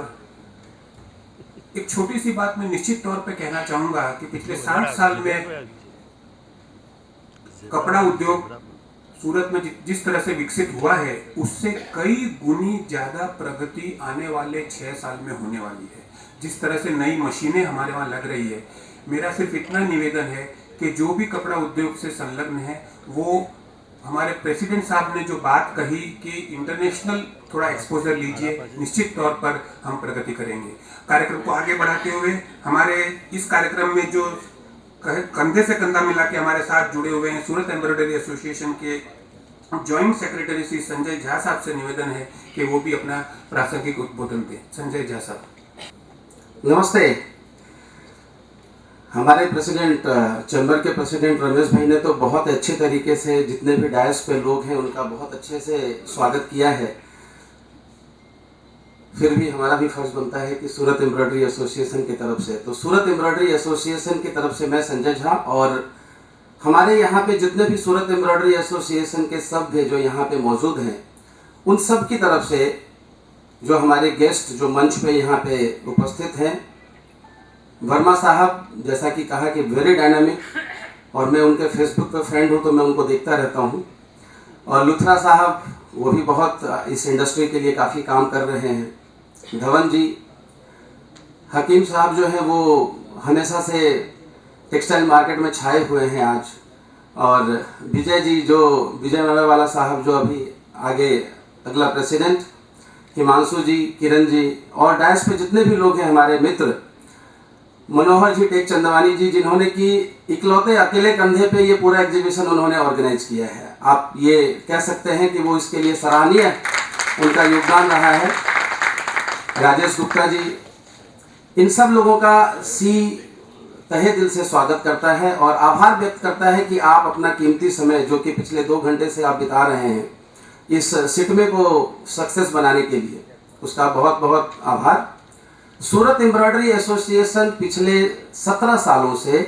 एक छोटी सी बात मैं निश्चित तौर पे कहना चाहूँगा कि पिछले 60 साल में कपड़ा उद्योग सूरत में जिस तरह से विकसित हुआ है उससे कई गुनी ज़्यादा प्रगति आने वाले 6 साल में होने वाली है। जिस तरह से नई मशीनें हमारे वहाँ लग रही है, मेरा सिर्फ इतना निवेदन है कि जो भी कपड़ा उद्योग से संलग्न है वो हमारे प्रेसिडेंट साहब ने जो बात कही कि इंटरनेशनल थोड़ा एक्सपोजर लीजिए, निश्चित तौर पर हम प्रगति करेंगे। कार्यक्रम को आगे बढ़ाते हुए हमारे इस कार्यक्रम में जो कंधे से कंधा मिला के हमारे साथ जुड़े हुए हैं सूरत एम्ब्रॉयडरी एसोसिएशन के जॉइंट सेक्रेटरी श्री संजय झा साहब से निवेदन है कि वो भी अपना प्रासंगिक उद्बोधन दें। संजय झा साहब। नमस्ते। हमारे प्रेसिडेंट चैम्बर के प्रेसिडेंट रमेश भाई ने तो बहुत अच्छे तरीके से जितने भी डायस पे लोग हैं उनका बहुत अच्छे से स्वागत किया है। फिर भी हमारा भी फर्ज बनता है कि सूरत एम्ब्रॉयडरी एसोसिएशन की तरफ से, तो सूरत एम्ब्रॉयडरी एसोसिएशन की तरफ से मैं संजय झा और हमारे यहाँ पे जितने भी सूरत एम्ब्रॉयडरी एसोसिएशन के सभ्य जो यहाँ पे मौजूद हैं उन सब की तरफ से जो हमारे गेस्ट जो मंच पे यहाँ पे उपस्थित हैं, वर्मा साहब जैसा कि कहा कि वेरी डायनामिक और मैं उनके फेसबुक पे फ्रेंड हूँ तो मैं उनको देखता रहता हूँ, और लुथरा साहब वो भी बहुत इस इंडस्ट्री के लिए काफ़ी काम कर रहे हैं, धवन जी, हकीम साहब जो हैं वो हमेशा से टेक्सटाइल मार्केट में छाए हुए हैं आज, और विजय जी जो विजय मेवाला साहब जो अभी आगे अगला प्रेसिडेंट, हिमांशु जी, किरण जी और डायस पे जितने भी लोग हैं हमारे मित्र, मनोहर जी टेक चंदवानी जी, जिन्होंने कि इकलौते अकेले कंधे पे ये पूरा एग्जीबिशन उन्होंने ऑर्गेनाइज किया है। आप ये कह सकते हैं कि वो इसके लिए सराहनीय उनका योगदान रहा है। राजेश गुप्ता जी, इन सब लोगों का तहे दिल से स्वागत करता है और आभार व्यक्त करता है कि आप अपना कीमती समय, जो कि पिछले 2 घंटे से आप बिता रहे हैं इस सिटमे को सक्सेस बनाने के लिए, उसका बहुत बहुत आभार। सूरत एम्ब्रॉयडरी एसोसिएशन पिछले 17 सालों से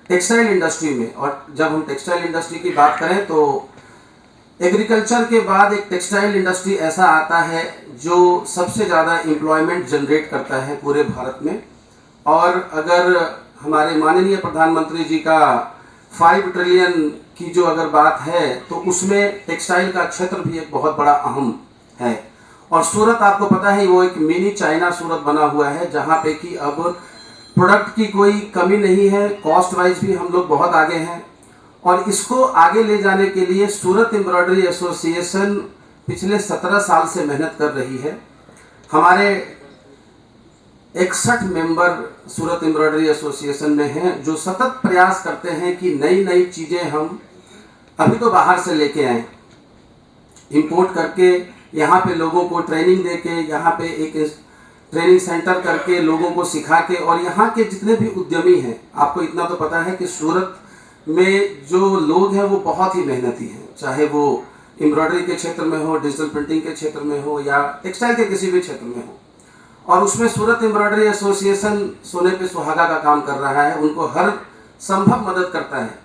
टेक्सटाइल इंडस्ट्री में, और जब हम टेक्सटाइल इंडस्ट्री की बात करें तो एग्रीकल्चर के बाद एक टेक्सटाइल इंडस्ट्री ऐसा आता है जो सबसे ज़्यादा एम्प्लॉयमेंट जनरेट करता है पूरे भारत में। और अगर हमारे माननीय प्रधानमंत्री जी का 5 ट्रिलियन की जो अगर बात है तो उसमें टेक्सटाइल का क्षेत्र भी एक बहुत बड़ा अहम है। और सूरत, आपको पता है, वो एक मिनी चाइना सूरत बना हुआ है, जहाँ पे कि अब प्रोडक्ट की कोई कमी नहीं है, कॉस्ट वाइज भी हम लोग बहुत आगे हैं। और इसको आगे ले जाने के लिए सूरत एम्ब्रॉयडरी एसोसिएशन पिछले 17 साल से मेहनत कर रही है। हमारे 61 मेंबर सूरत एम्ब्रॉयडरी एसोसिएशन में हैं, जो सतत प्रयास करते हैं कि नई नई चीज़ें हम अभी तो बाहर से लेके आएँ, इंपोर्ट करके यहाँ पे लोगों को ट्रेनिंग दे के, यहाँ पे एक ट्रेनिंग सेंटर करके लोगों को सिखा के, और यहाँ के जितने भी उद्यमी हैं, आपको इतना तो पता है कि सूरत में जो लोग हैं वो बहुत ही मेहनती हैं, चाहे वो एम्ब्रॉयडरी के क्षेत्र में हो, डिजिटल प्रिंटिंग के क्षेत्र में हो, या टेक्सटाइल के किसी भी क्षेत्र में हो। और उसमें सूरत एम्ब्रॉयडरी एसोसिएशन सोने पे सुहागा का काम कर रहा है, उनको हर संभव मदद करता है।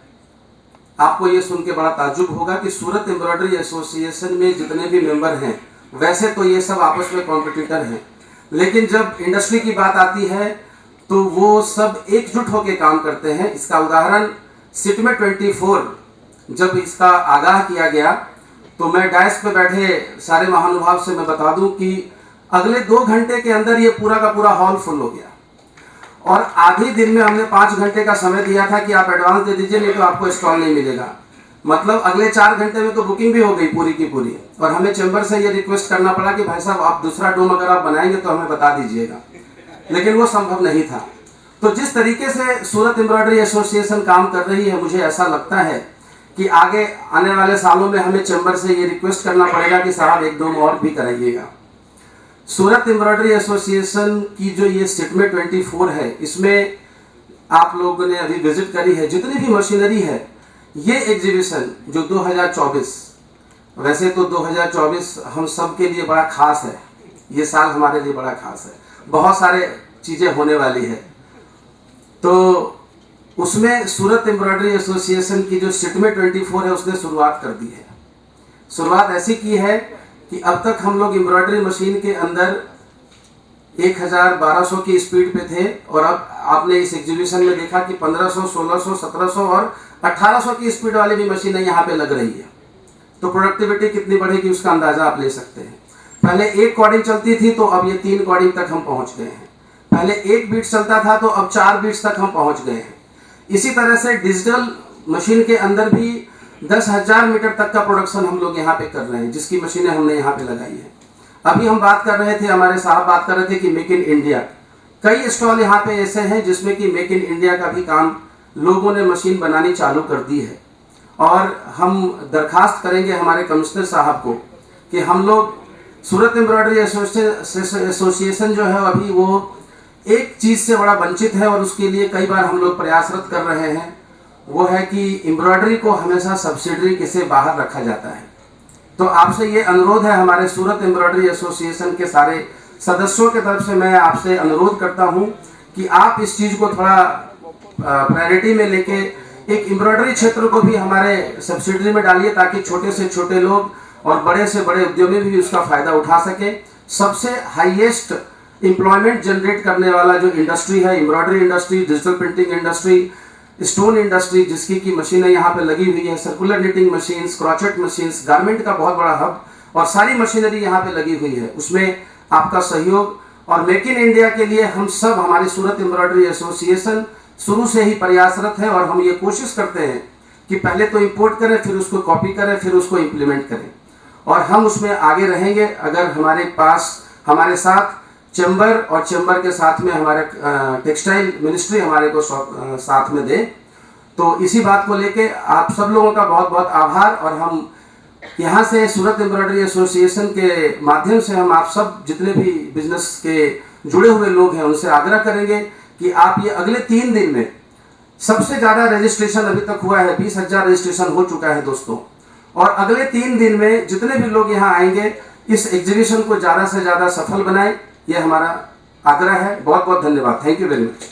आपको ये सुन के बड़ा ताज्जुब होगा कि सूरत एम्ब्रॉयडरी एसोसिएशन में जितने भी मेंबर हैं, वैसे तो ये सब आपस में कॉम्पिटिटर हैं, लेकिन जब इंडस्ट्री की बात आती है तो वो सब एकजुट होकर काम करते हैं। इसका उदाहरण सिटमे 24 जब इसका आगाह किया गया तो मैं डायस पे बैठे सारे महानुभाव से मैं बता दूं कि अगले 2 घंटे के अंदर ये पूरा का पूरा हॉल फुल हो गया। और आधे दिन में हमने 5 घंटे का समय दिया था कि आप एडवांस दे दीजिए, नहीं तो आपको स्टॉल नहीं मिलेगा। मतलब अगले 4 घंटे में तो बुकिंग भी हो गई पूरी की पूरी। और हमें चैम्बर से ये रिक्वेस्ट करना पड़ा कि भाई साहब, आप दूसरा डोम अगर आप बनाएंगे तो हमें बता दीजिएगा, लेकिन वो संभव नहीं था। तो जिस तरीके से सूरत एम्ब्रॉयडरी एसोसिएशन काम कर रही है, मुझे ऐसा लगता है कि आगे आने वाले सालों में हमें चैम्बर से ये रिक्वेस्ट करना पड़ेगा कि साहब 1 डोम और भी कराइएगा। सूरत एम्ब्रॉयडरी एसोसिएशन की जो ये सिटमे 24 है, इसमें आप लोगों ने अभी विजिट करी है, जितनी भी मशीनरी है, ये एग्जीबिशन जो 2024, वैसे तो 2024 हम सब के लिए बड़ा खास है, ये साल हमारे लिए बड़ा खास है, बहुत सारे चीज़ें होने वाली है। तो उसमें सूरत एम्ब्रॉयडरी एसोसिएशन की जो सिटमे 24 है उसने शुरुआत कर दी है। शुरुआत ऐसी की है कि अब तक हम लोग एम्ब्रॉयडरी मशीन के अंदर 1000-1200 की स्पीड पे थे, और अब आपने इस एग्जीबिशन में देखा कि 1500, 1600, 1700 और 1800 की स्पीड वाली भी मशीनें यहाँ पे लग रही है। तो प्रोडक्टिविटी कितनी बढ़ेगी उसका अंदाजा आप ले सकते हैं। पहले 1 कॉर्डिंग चलती थी, तो अब ये 3 कॉर्डिंग तक हम पहुँच गए हैं। पहले 1 बीट चलता था, तो अब 4 बीट्स तक हम पहुँच गए हैं। इसी तरह से डिजिटल मशीन के अंदर भी 10,000 मीटर तक का प्रोडक्शन हम लोग यहाँ पे कर रहे हैं, जिसकी मशीनें हमने यहाँ पे लगाई है। अभी हम बात कर रहे थे, हमारे साहब बात कर रहे थे कि मेक इन इंडिया, कई स्टॉल यहाँ पे ऐसे हैं जिसमें कि मेक इन इंडिया का भी काम लोगों ने मशीन बनानी चालू कर दी है। और हम दरखास्त करेंगे हमारे कमिश्नर साहब को कि हम लोग सूरत एम्ब्रॉयडरी एसोसिएशन जो है अभी वो एक चीज़ से बड़ा वंचित है, और उसके लिए कई बार हम लोग प्रयासरत कर रहे हैं। वो है कि एम्ब्रॉयडरी को हमेशा सब्सिडरी से बाहर रखा जाता है। तो आपसे ये अनुरोध है, हमारे सूरत एम्ब्रॉयडरी एसोसिएशन के सारे सदस्यों के तरफ से मैं आपसे अनुरोध करता हूँ कि आप इस चीज़ को थोड़ा प्रायोरिटी में लेके एक एम्ब्रॉयडरी क्षेत्र को भी हमारे सब्सिडरी में डालिए, ताकि छोटे से छोटे लोग और बड़े से बड़े उद्यमी भी उसका फ़ायदा उठा सके। सबसे हाईएस्ट एम्प्लॉयमेंट जनरेट करने वाला जो इंडस्ट्री है, embroidery industry, digital printing industry, stone industry, जिसकी की मशीनें यहाँ पे लगी हुई है, circular knitting machines, crochet machines, garment का बहुत बड़ा हब, और सारी मशीनरी यहाँ पे लगी हुई है। उसमें आपका सहयोग, और मेक इन इंडिया के लिए हम सब, हमारी सूरत एम्ब्रॉयडरी एसोसिएशन शुरू से ही प्रयासरत है। और हम ये कोशिश करते हैं कि पहले तो इम्पोर्ट करें, फिर उसको कॉपी करें, फिर उसको इम्प्लीमेंट करें, और हम उसमें आगे रहेंगे अगर हमारे पास हमारे साथ चैम्बर और चैम्बर के साथ में हमारे टेक्सटाइल मिनिस्ट्री हमारे को साथ में दे। तो इसी बात को लेके आप सब लोगों का बहुत बहुत आभार। और हम यहाँ से सूरत एम्ब्रॉयडरी एसोसिएशन के माध्यम से हम आप सब जितने भी बिजनेस के जुड़े हुए लोग हैं उनसे आग्रह करेंगे कि आप ये अगले 3 दिन में, सबसे ज़्यादा रजिस्ट्रेशन अभी तक हुआ है, 20,000 रजिस्ट्रेशन हो चुका है दोस्तों, और अगले 3 दिन में जितने भी लोग यहाँ आएंगे इस एग्जीबिशन को ज़्यादा से ज़्यादा सफल बनाएं, ये हमारा आग्रह है। बहुत बहुत धन्यवाद। Thank you very much.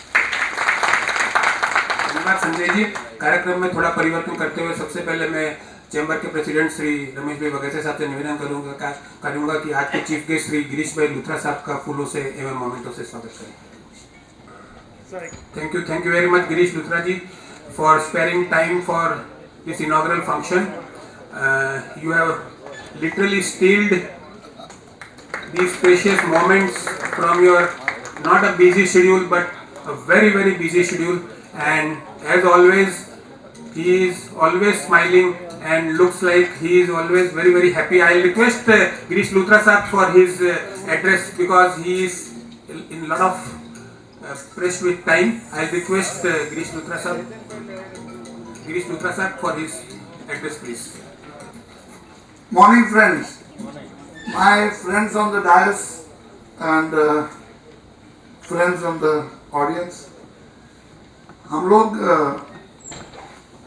धन्यवाद संजय जी। कार्यक्रम में थोड़ा परिवर्तन करते हुए सबसे पहले मैं चैम्बर के प्रेसिडेंट श्री रमेश भाई बगैचा साहब से निवेदन करूंगा कि आज के चीफ गेस्ट श्री गिरीश भाई लुथरा साहब का फूलों से एवं मोमेंटों से स्वागत करें। Thank you very much Girish Luthra ji for sparing time for this inaugural function. You have literally stealed these precious moments from your not a busy schedule but a very busy schedule, and as always he is always smiling and looks like he is always very happy. I'll request Girish Luthra sir for his address because he is in lot of press with time. I'll request Girish Luthra sir for his address please. Morning friends. My friends on the dais and friends on the audience, हम लोग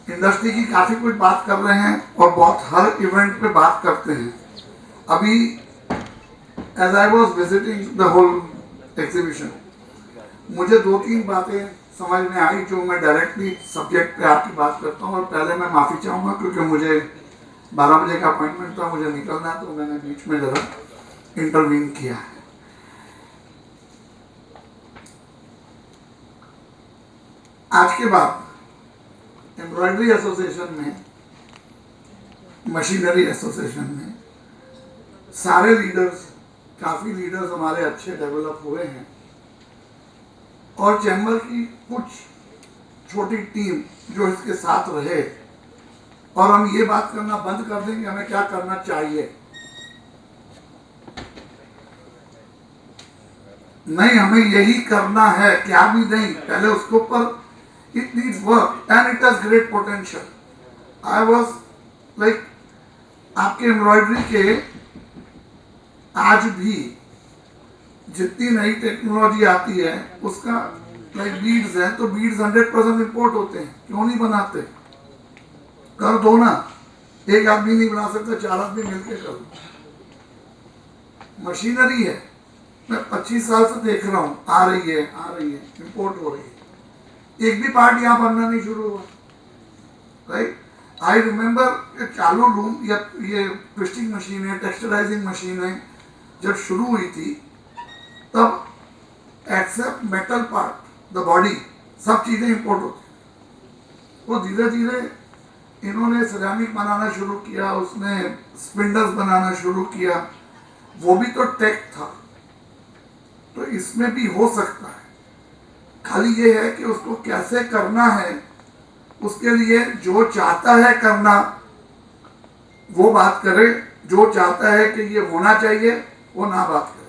industry की काफ़ी कुछ बात कर रहे हैं और बहुत हर इवेंट पे बात करते हैं। अभी as I was visiting the whole exhibition, मुझे 2-3 बातें समझ में आई जो मैं डायरेक्टली सब्जेक्ट पे आपकी बात करता हूँ। और पहले मैं माफ़ी चाहूँगा क्योंकि मुझे 12 बजे का अपॉइंटमेंट था, मुझे निकलना, तो मैंने बीच में ज़रा इंटरवीन किया है। आज के बाद एम्ब्रॉयडरी एसोसिएशन में, मशीनरी एसोसिएशन में सारे लीडर्स, काफ़ी लीडर्स हमारे अच्छे डेवलप हुए हैं और चैम्बर की कुछ छोटी टीम जो इसके साथ रहे, और हम ये बात करना बंद कर देंगे हमें क्या करना चाहिए। नहीं, हमें यही करना है, क्या भी नहीं, पहले उसके ऊपर it needs work and it has great potential. I was like, आपके एम्ब्रॉयडरी के आज भी जितनी नई टेक्नोलॉजी आती है उसका लाइक बीड्स है, तो बीड्स 100% इंपोर्ट होते हैं, क्यों नहीं बनाते? कर दो ना, एक आदमी नहीं बना सकता, 4 आदमी मिलकर करो। मशीनरी है, मैं 25 साल से देख रहा हूँ, आ रही है, इंपोर्ट हो रही है, एक भी पार्ट यहाँ बनना नहीं शुरू हुआ। राइट, आई रिमेम्बर चालू लूम या ये ट्विस्टिंग मशीन है, टेक्सचराइजिंग मशीन है, जब शुरू हुई थी तब except metal part, the body, सब चीज़ें इंपोर्ट होती। वो धीरे धीरे इन्होंने सिरेमिक बनाना शुरू किया, उसमें स्पिंडल्स बनाना शुरू किया, वो भी तो टेक था। तो इसमें भी हो सकता है, खाली ये है कि उसको कैसे करना है, उसके लिए जो चाहता है करना वो बात करे, जो चाहता है कि ये होना चाहिए वो ना बात करे।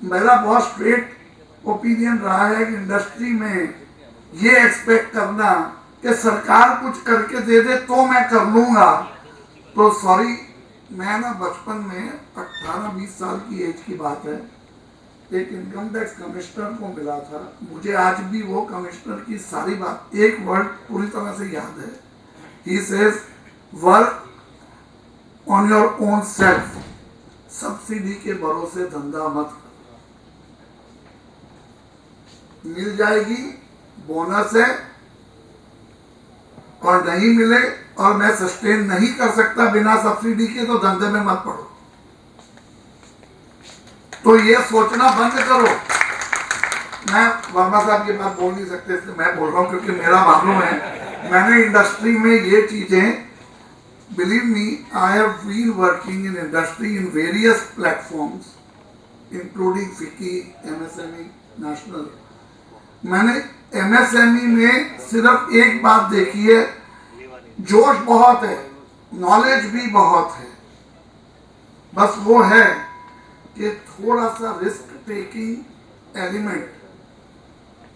मेरा बहुत स्ट्रेट ओपिनियन रहा है कि इंडस्ट्री में ये एक्सपेक्ट करना कि सरकार कुछ करके दे दे तो मैं कर लूँगा, तो सॉरी, मैं ना बचपन में 18-20 साल की एज की बात है, एक इनकम टैक्स कमिश्नर को मिला था। मुझे आज भी वो कमिश्नर की सारी बात, एक वर्ड पूरी तरह से याद है। He says work on your own self, subsidy के भरोसे धंधा मत करो, मिल जाएगी, बोनस है, और नहीं मिले और मैं सस्टेन नहीं कर सकता बिना सब्सिडी के, तो धंधे में मत पड़ो। तो ये सोचना बंद करो। मैं वर्मा साहब की बात बोल नहीं सकते, इसलिए मैं बोल रहा हूँ क्योंकि मेरा मालूम है, मैंने इंडस्ट्री में ये चीजें, believe me, I have been working in industry in various platforms including FICCI, MSME, national. मैंने एमएसएमई में सिर्फ एक बात देखी है, जोश बहुत है, नॉलेज भी बहुत है, बस वो है कि थोड़ा सा रिस्क टेकिंग एलिमेंट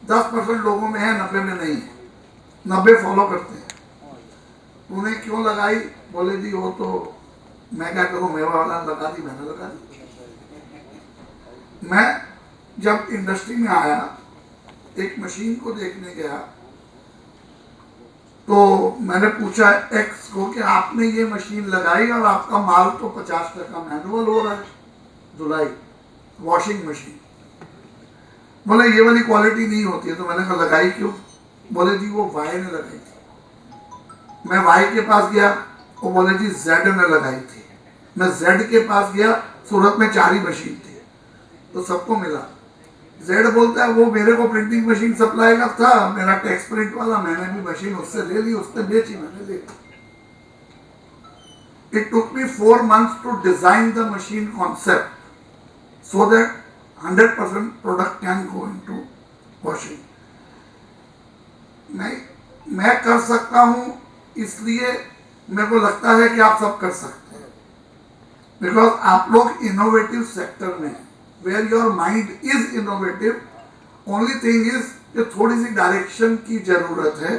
10% लोगों में है, 90 में नहीं है। 90 फॉलो करते हैं। तूने क्यों लगाई? बोले जी वो तो मैं क्या करूं, मेवा वाला लगा दी, मैंने लगा दी। मैं जब इंडस्ट्री में आया, एक मशीन को देखने गया, तो मैंने पूछा एक्स को कि आपने ये मशीन लगाई और आपका माल तो 50% मैनुअल हो रहा है, धुलाई, वॉशिंग मशीन। बोले ये वाली क्वालिटी नहीं होती है। तो मैंने कहा लगाई क्यों? बोले जी वो वाई ने लगाई थी। मैं वाई के पास गया, वो बोले जी जेड ने लगाई थी। मैं जेड के पास गया, सूरत में 4 ही मशीन थी, तो सबको मिला। जेड बोलता है वो मेरे को प्रिंटिंग मशीन सप्लाई का था, मेरा टेक्स प्रिंट वाला, मैंने भी मशीन उससे ले ली, उसने बेची, मैंने ले ली। It took me 4 months to design the machine concept so that 100% product can go into washing. मैं कर सकता हूं, इसलिए मेरे को लगता है कि आप सब कर सकते हैं, बिकॉज आप लोग इनोवेटिव सेक्टर में हैं, where your mind is innovative. Only thing is कि थोड़ी सी डायरेक्शन की जरूरत है,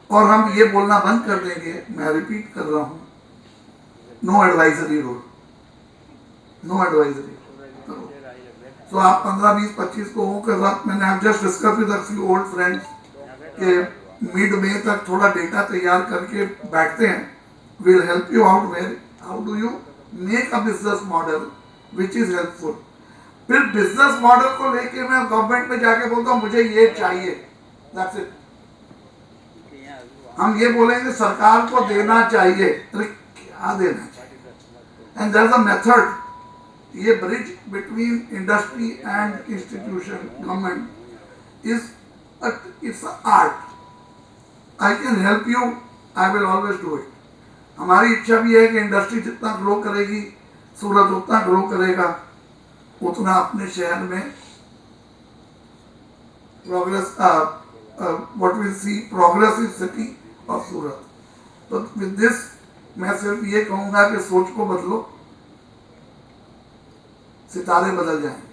और हम ये बोलना बंद कर देंगे, मैं रिपीट कर रहा हूं, no advisory role, no advisory. तो आप 15, 20, 25 को हो के साथ, मैंने just discuss with a few old friends के मिड में तक थोड़ा डेटा तैयार करके बैठते हैं, will help you out where how do you make a business model which is helpful. फिर बिजनेस मॉडल को लेके मैं गवर्नमेंट में जाके बोलता हूँ मुझे ये चाहिए, दैट्स इट। हम ये बोलेंगे सरकार को देना चाहिए, अरे क्या देना चाहिए? And there is a method. ये bridge between industry and institution government is its art. I can help you, I will always do it. हमारी इच्छा भी है कि इंडस्ट्री जितना ग्रो करेगी, सूरत उतना ग्रो करेगा, उतना अपने शहर में progress, what we see progressive city of Surat. तो विद दिस मैं सिर्फ ये कहूंगा कि सोच को बदलो, सितारे बदल जाएंगे,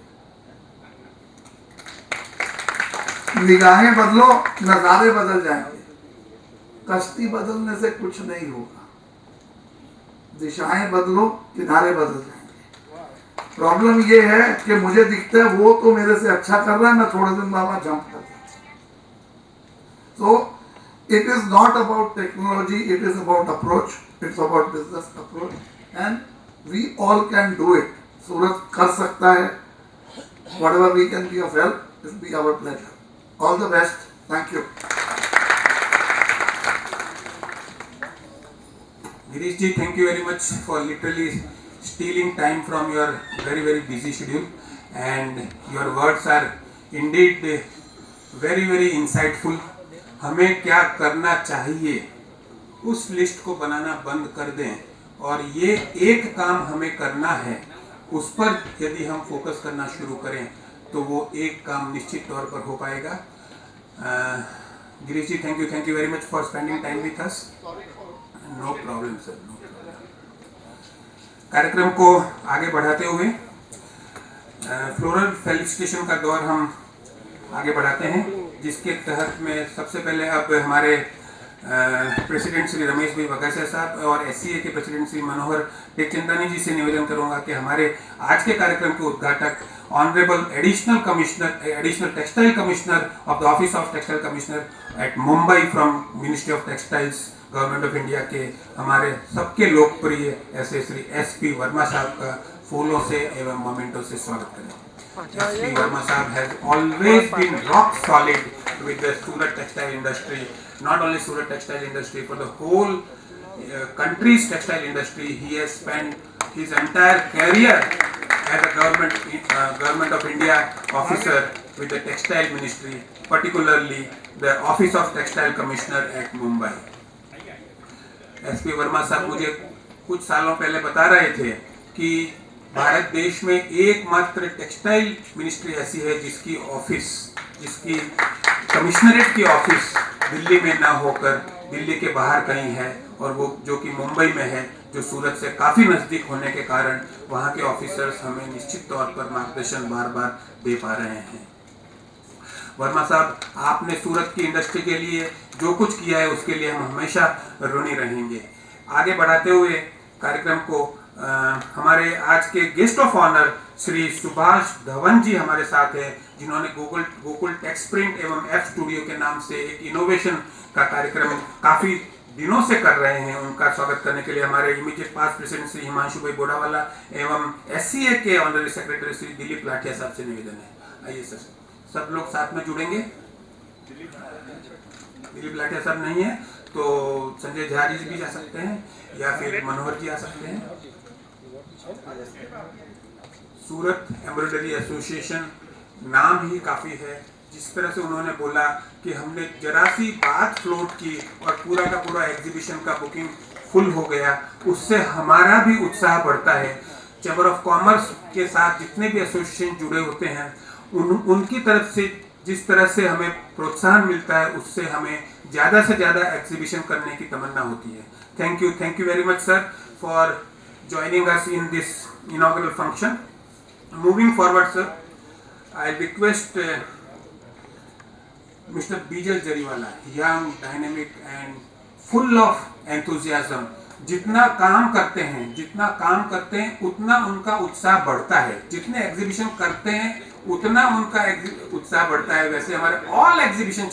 निगाहें बदलो, नजारे बदल जाएंगे। कश्ती बदलने से कुछ नहीं होगा, दिशाएं बदलो, किनारे बदल जाएंगे। प्रॉब्लम ये है कि मुझे दिखता है वो तो मेरे से अच्छा कर रहा है, मैं थोड़े दिन बाद जंप कर देता। So it is not about technology, it is about approach, it's about business approach, and we all can do it. सूरत कर सकता है, whatever we can be of help, it will be our pleasure. All the best. Thank you. Girish ji, thank you very much for literally stealing time from your very very busy schedule, and your words are indeed very very insightful. हमें क्या करना चाहिए उस list को बनाना बंद कर दें, और ये एक काम हमें करना है, उस पर यदि हम फोकस करना शुरू करें तो वो एक काम निश्चित तौर पर हो पाएगा। Girish ji, thank you very much for spending time with us. No problem sir, no problem. कार्यक्रम को आगे बढ़ाते हुए फ्लोरल फेलिसिटेशन का दौर हम आगे बढ़ाते हैं, जिसके तहत में सबसे पहले अब हमारे प्रेसिडेंट श्री रमेश भाई बगासिया साहब और एससीए के प्रेसिडेंट श्री मनोहर टेकचंदानी जी से निवेदन करूंगा कि हमारे आज के कार्यक्रम के उद्घाटक honourable additional textile commissioner of the office of textile commissioner at Mumbai from ministry of textiles government of India के हमारे सबके लोकप्रिय ऐसे श्री एसपी वर्मा साहब का फूलों से एवं मोमेंटो से स्वागत करें। एसपी वर्मा साहब has always been rock solid with the Surat textile industry, not only Surat textile industry, for the whole country's textile industry. He has spent his entire career as a government of India officer with the textile ministry, particularly the office of textile commissioner at Mumbai. SP Verma साहब मुझे कुछ सालों पहले बता रहे थे कि भारत देश में एकमात्र टेक्सटाइल मिनिस्ट्री ऐसी है जिसकी कमिश्नरेट की ऑफिस दिल्ली में ना होकर दिल्ली के बाहर कहीं है, और वो जो कि मुंबई में है, जो सूरत से काफ़ी नज़दीक होने के कारण वहाँ के ऑफिसर्स हमें निश्चित तौर पर मार्गदर्शन बार बार दे पा रहे हैं। वर्मा साहब, आपने सूरत की इंडस्ट्री के लिए जो कुछ किया है उसके लिए हम हमेशा ऋणी रहेंगे। आगे बढ़ाते हुए कार्यक्रम को हमारे आज के guest of honour Shri Subhash Dhawan ji हमारे साथ है, जिन्होंने गोकुल टेक्स्ट प्रिंट एवं एफ स्टूडियो के नाम से एक इनोवेशन का कार्यक्रम काफ़ी दिनों से कर रहे हैं। उनका स्वागत करने के लिए हमारे immediate past president Shri Himanshu भाई बोडावाला एवं SCA के ऑनररी सेक्रेटरी श्री दिलीप लाठिया साहब से निवेदन है। आइए सर, सब लोग साथ में जुड़ेंगे। दिलीप लाठिया साहब नहीं है तो संजय झा जी भी जा सकते हैं या फिर मनोहर जी आ सकते हैं। सूरत एम्ब्रॉयडरी एसोसिएशन नाम ही काफ़ी है। जिस तरह से उन्होंने बोला कि हमने जरा सी बात फ्लोट की और पूरा का पूरा एग्जीबिशन का बुकिंग फुल हो गया, उससे हमारा भी उत्साह बढ़ता है। चैम्बर ऑफ कॉमर्स के साथ जितने भी एसोसिएशन जुड़े होते हैं उनकी तरफ से जिस तरह से हमें प्रोत्साहन मिलता है उससे हमें ज़्यादा से ज़्यादा एग्जीबिशन करने की तमन्ना होती है। Thank you very much sir for joining us in this inaugural function. Moving forward, sir, I request Mr. Bijal Jariwala, young, dynamic and full of enthusiasm. जितना काम करते हैं उतना उनका उत्साह बढ़ता है। जितने एग्जीबिशन करते हैं उतना उनका उत्साह बढ़ता है। वैसे हमारे ऑल एग्जीबिशन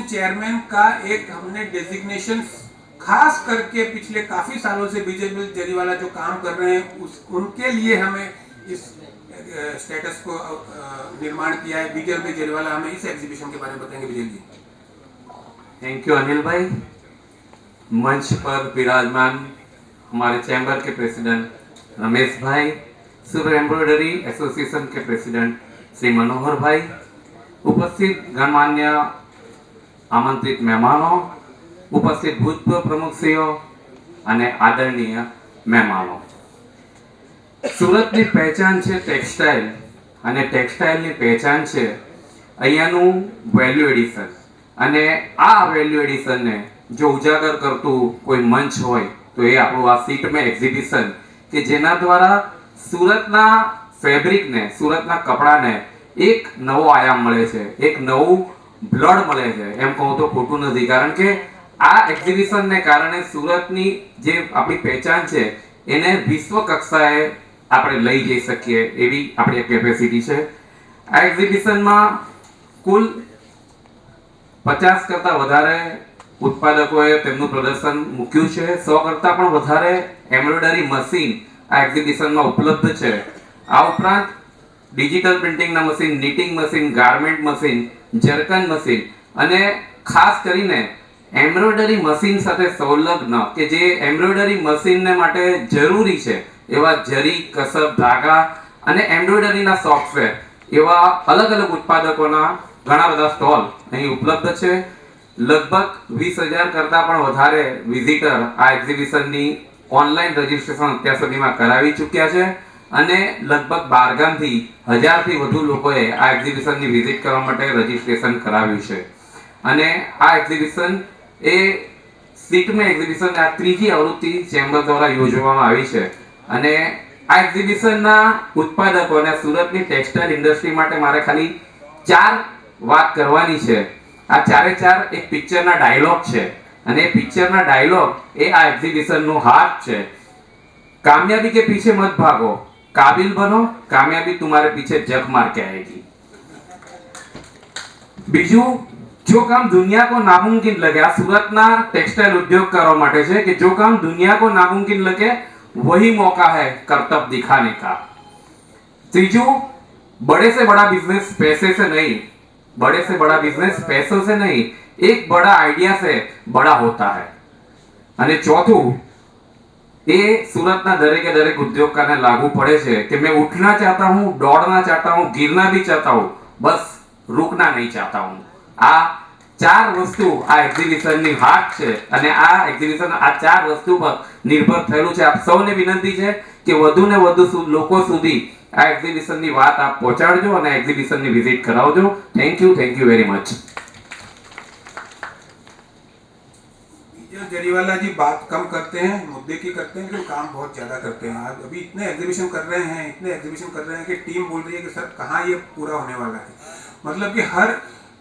चेयरमैन का एक हमने डेजिग्नेशन खास करके पिछले काफी सालों से बीजेपी जरीवाला जो काम कर रहे हैं उनके लिए हमें इस स्टेटस को निर्माण किया है। बीजेपी जरीवाला हमें इस एग्जीबिशन के बारे में बताएंगे। विजय जी। थैंक यू अनिल भाई। मंच पर विराजमान हमारे चैम्बर के प्रेसिडेंट रमेश भाई, सूरत एम्ब्रॉयडरी एसोसिएशन के प्रेसिडेंट श्री मनोहर भाई, उपस्थित गणमान्य आमंत्रित मेहमानों, ઉપસ્થિત ભૂતપૂર્વ પ્રમુખશ્રીઓ અને આદરણીય મહેમાનો, સુરતની પહેચાન છે ટેક્સટાઇલ અને ટેક્સટાઇલની પહેચાન છે અહીંયાનું વેલ્યુ એડિશન અને આ વેલ્યુ એડિશનને જો ઉજાગર કરતું કોઈ મંચ હોય તો એ આપણું આ સીટમે એક્ઝિબિશન કે જેના દ્વારા સુરતના ફેબ્રિકને, સુરતના કપડાને એક નવો આયામ મળે છે, એક નવું બ્લડ મળે છે, એમ કહું તો ખોટું નથી। કારણ કે આ એક્ઝિબિશનને કારણે સુરતની જે આપણી પહેચાન છે એને વિશ્વ કક્ષાએ આપણે લઈ જઈ શકીએ એવી આપણી કેપેસિટી છે। આ એક્ઝિબિશનમાં કુલ 50 કરતાં વધારે ઉત્પાદકોએ તેમનું પ્રદર્શન મૂક્યું છે। 100 કરતાં પણ વધારે એમ્બ્રોઇડરી મશીન આ એક્ઝિબિશનમાં ઉપલબ્ધ છે। આ ઉપરાંત ડિજિટલ પ્રિન્ટિંગના machine, knitting machine, garment machine, જર્કન મશીન અને ખાસ કરીને એમ્બ્રોઇડરી મશીન સાથે સંલગ્ન કે જે એમ્બ્રોઇડરી મશીનને માટે જરૂરી છે એવા જરી, કસબ, ધાગા અને એમ્બ્રોઇડરીના સોફ્ટવેર એવા અલગ અલગ ઉત્પાદકોના ઘણા બધા સ્ટોલ અહીં ઉપલબ્ધ છે। લગભગ 20,000 કરતાં પણ વધારે વિઝિટર આ એક્ઝિબિશનની ઓનલાઈન રજીસ્ટ્રેશન અત્યાર સુધીમાં કરાવી ચૂક્યા છે અને લગભગ 12 ગામથી 1000થી વધુ લોકોએ આ એક્ઝિબિશનની વિઝિટ કરવા માટે રજીસ્ટ્રેશન કરાવ્યું છે। અને આ એક્ઝિબિશન એ સીટમે એક્ઝિબિશન આ ત્રીજી આવૃત્તિ ચેમ્બર દ્વારા યોજવામાં આવી છે અને આ એક્ઝિબિશનના ઉત્પાદકો અને સુરતની ટેક્સટાઇલ ઇન્ડસ્ટ્રી માટે મારે ખાલી 4 વાત કરવાની છે। આ ચારે ચાર એક પિક્ચરના ડાયલોગ છે અને એ પિક્ચરના ડાયલોગ એ આ એક્ઝિબિશનનો હાથ છે। कामयाबी के पीछे मत भागो, काबिल बनो, कामयाबी तुम्हारे पीछे जग मार के आएगी। बीजू जो काम दुनिया को नामुमकिन लगे, आ सूरतना टेक्सटाइल उद्योगकारों माटे छे कि जो काम दुनिया को नामुमकिन लगे वही मौका है कर्तव्य दिखाने का। तीजू, बड़े से बड़ा बिजनेस पैसे से नहीं, बड़े से बड़ा बिजनेस पैसों से नहीं, एक बड़ा आइडिया से बड़ा होता है। અને ચોથું એ सूरतना दरेके दरेक उद्योगकारને लागू पड़े छे कि मैं उठना चाहता हूं, दौड़ना चाहता हूं, गिरना भी चाहता हूं, बस रुकना नहीं चाहता हूं। आ 4 वस्तु आ एक्ઝિબિશનની हाट छे અને આ एक्ઝિબિશન આ 4 वस्तु पर निर्भर થયેલું છે। આપ સૌને વિનંતી છે કે વધુ ને વધુ લોકો સુધી આ एक्ઝિબિશનની વાત આપ પહોંચાડજો અને एक्ઝિબિશનની વિઝિટ કરાવજો। Thank you very much. Zariwala ji बात कम करते हैं, मुद्दे की करते हैं, लेकिन काम बहुत ज़्यादा करते हैं। आज अभी इतने एग्जीबिशन कर रहे हैं कि टीम बोल रही है कि सर कहाँ ये पूरा होने वाला है। मतलब कि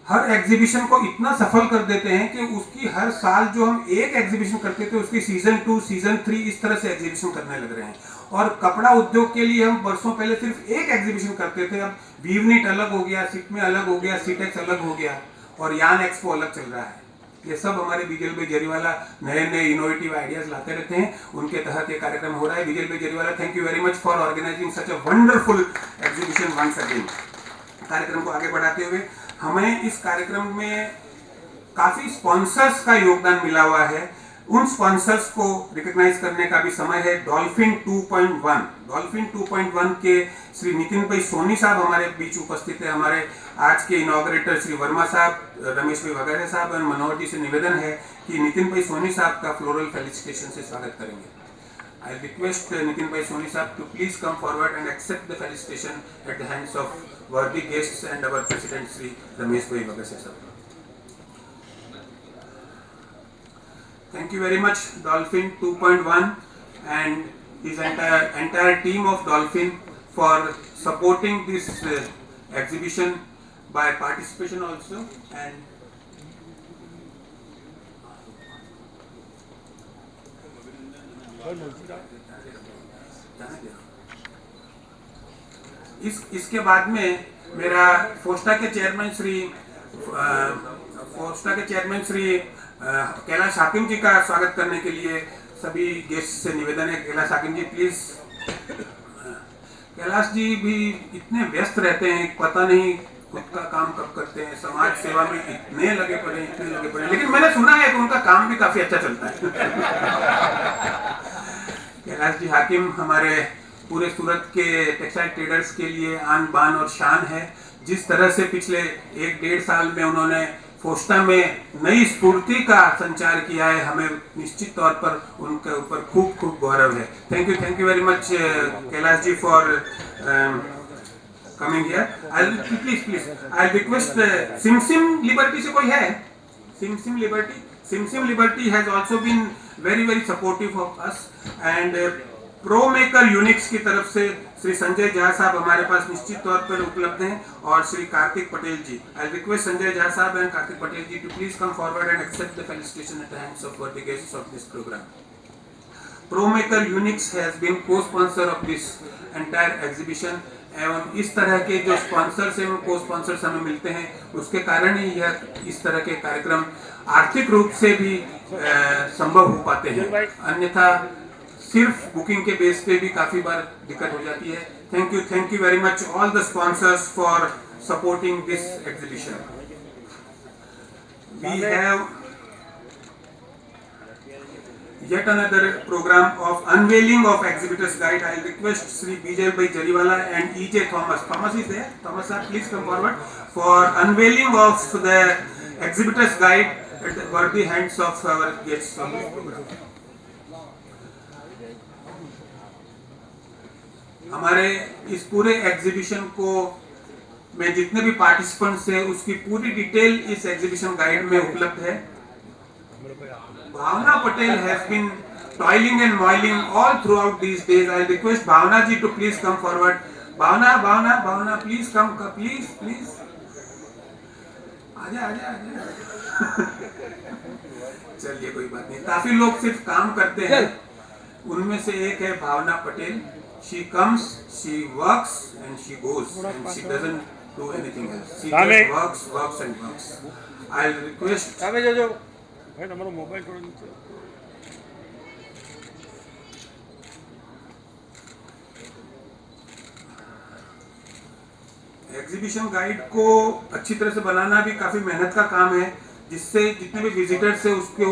हर एग्जीबिशन को इतना सफल कर देते हैं कि उसकी हर साल जो हम एक एग्जीबिशन करते थे उसकी सीजन 2, सीजन 3 इस तरह से एग्जीबिशन करने लग रहे हैं। और कपड़ा उद्योग के लिए हम वर्षों पहले सिर्फ एक एग्जीबिशन करते थे, अब वीवनीट अलग हो गया, सिटमे अलग हो गया, सीटेक्स अलग हो गया और यान एक्सपो अलग चल रहा है। ये सब हमारे बीजेल भाई जरीवाला नए इनोवेटिव आइडियाज लाते रहते हैं, उनके तहत ये कार्यक्रम हो रहा है। Bijal bhai Jariwala, thank you very much for organising such a wonderful exhibition once again. कार्यक्रम को आगे बढ़ाते हुए हमें इस कार्यक्रम में काफी स्पॉन्सर्स का योगदान मिला हुआ है। उन स्पॉन्सर्स को रिकॉग्नाइज करने का भी समय है। डॉल्फिन 2.1 के श्री नितिन भाई सोनी साहब हमारे बीच उपस्थित है। हमारे आज के इनॉग्रेटर श्री वर्मा साहब, रमेश भाई वगैरह साहब और मनोहर जी से निवेदन है कि नितिन भाई सोनी साहब का फ्लोरल फेलिसिटेशन से स्वागत करेंगे। I request Nitin Bhai Soni Sahab to please come forward and accept the felicitation at the hands of worthy guests and our President Sri Ramesh Bhai Vagase Sahab. Thank you very much Dolphin 2.1 and his entire team of Dolphin for supporting this exhibition by participation also and इसके बाद में मेरा Forster के chairman Shri Kailash हाकिम जी का स्वागत करने के लिए सभी गेस्ट से निवेदन है। कैलाश हाकिम जी प्लीज। कैलाश जी भी इतने व्यस्त रहते हैं, पता नहीं खुद का काम कब करते हैं, समाज सेवा में इतने लगे पड़े, लेकिन मैंने सुना है कि उनका काम भी काफी अच्छा चलता है। कैलाश जी हाकिम हमारे पूरे सूरत के टेक्सटाइल ट्रेडर्स के लिए आन बान और शान है। जिस तरह से पिछले 1-1.5 साल में उन्होंने फोस्टा में नई स्फूर्ति का संचार किया है, हमें निश्चित तौर पर उनके ऊपर खूब गौरव है। Thank you very much Kailash ji for coming here. Please I request Simsim Liberty से कोई है? Simsim Liberty has also been very supportive of us and Pro Maker Unix की तरफ से श्री संजय झा साहब हमारे पास निश्चित तौर पर उपलब्ध हैं और Shri Kartik Patel ji. I request Sanjay Jha sahab and Kartik Patel ji to please come forward and accept the felicitation at the hands of worthy guests of this programme. Pro Maker Unix has been cosponsor of this entire exhibition एवं इस तरह के जो स्पॉन्सर्स एवं को sponsors हमें मिलते हैं उसके कारण ही यह इस तरह के कार्यक्रम आर्थिक रूप से भी संभव हो पाते हैं, अन्यथा सिर्फ बुकिंग के बेस पे भी काफी बार दिक्कत हो जाती है। Thank you very much all the sponsors for supporting this exhibition. We have yet another program of unveiling of exhibitors guide. I request Sri Bijay Bhai Jariwala and E.J. Thomas. Thomas is there? Thomas sir, please come forward for unveiling of the exhibitors guide at the worthy hands of our guests of this program. हमारे इस पूरे exhibition को में जितने भी participants हैं उसकी पूरी डिटेल इस एग्जीबिशन गाइड में उपलब्ध है। Bhavna Patel has been toiling and moiling all throughout these days. I request Bhavna ji to please come forward. Bhavna, please come, please. आजा। चलिए कोई बात नहीं, काफी लोग सिर्फ काम करते हैं, उनमें से एक है भावना Patel. She comes, she works and she goes and she doesn't do anything else. She just works and works. I'll request mobile थोड़ा नीचे। एग्जीबिशन गाइड को अच्छी तरह से बनाना भी काफी मेहनत का काम है, जिससे जितने भी विजिटर्स है उसको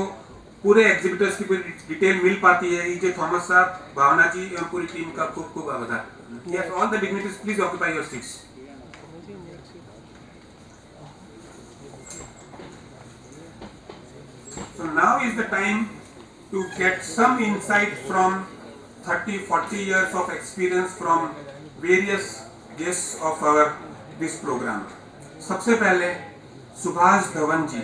पूरे एग्जीबिटर्स की डिटेल मिल पाती है। E.J. थॉमस साहब, भावना जी एवं पूरी टीम का खूब आभार। Yes, all the dignitaries, please occupy your seats. So now is the time to get some insight from 30-40 years of experience from various guests of our this program. सबसे पहले सुभाष धवन जी,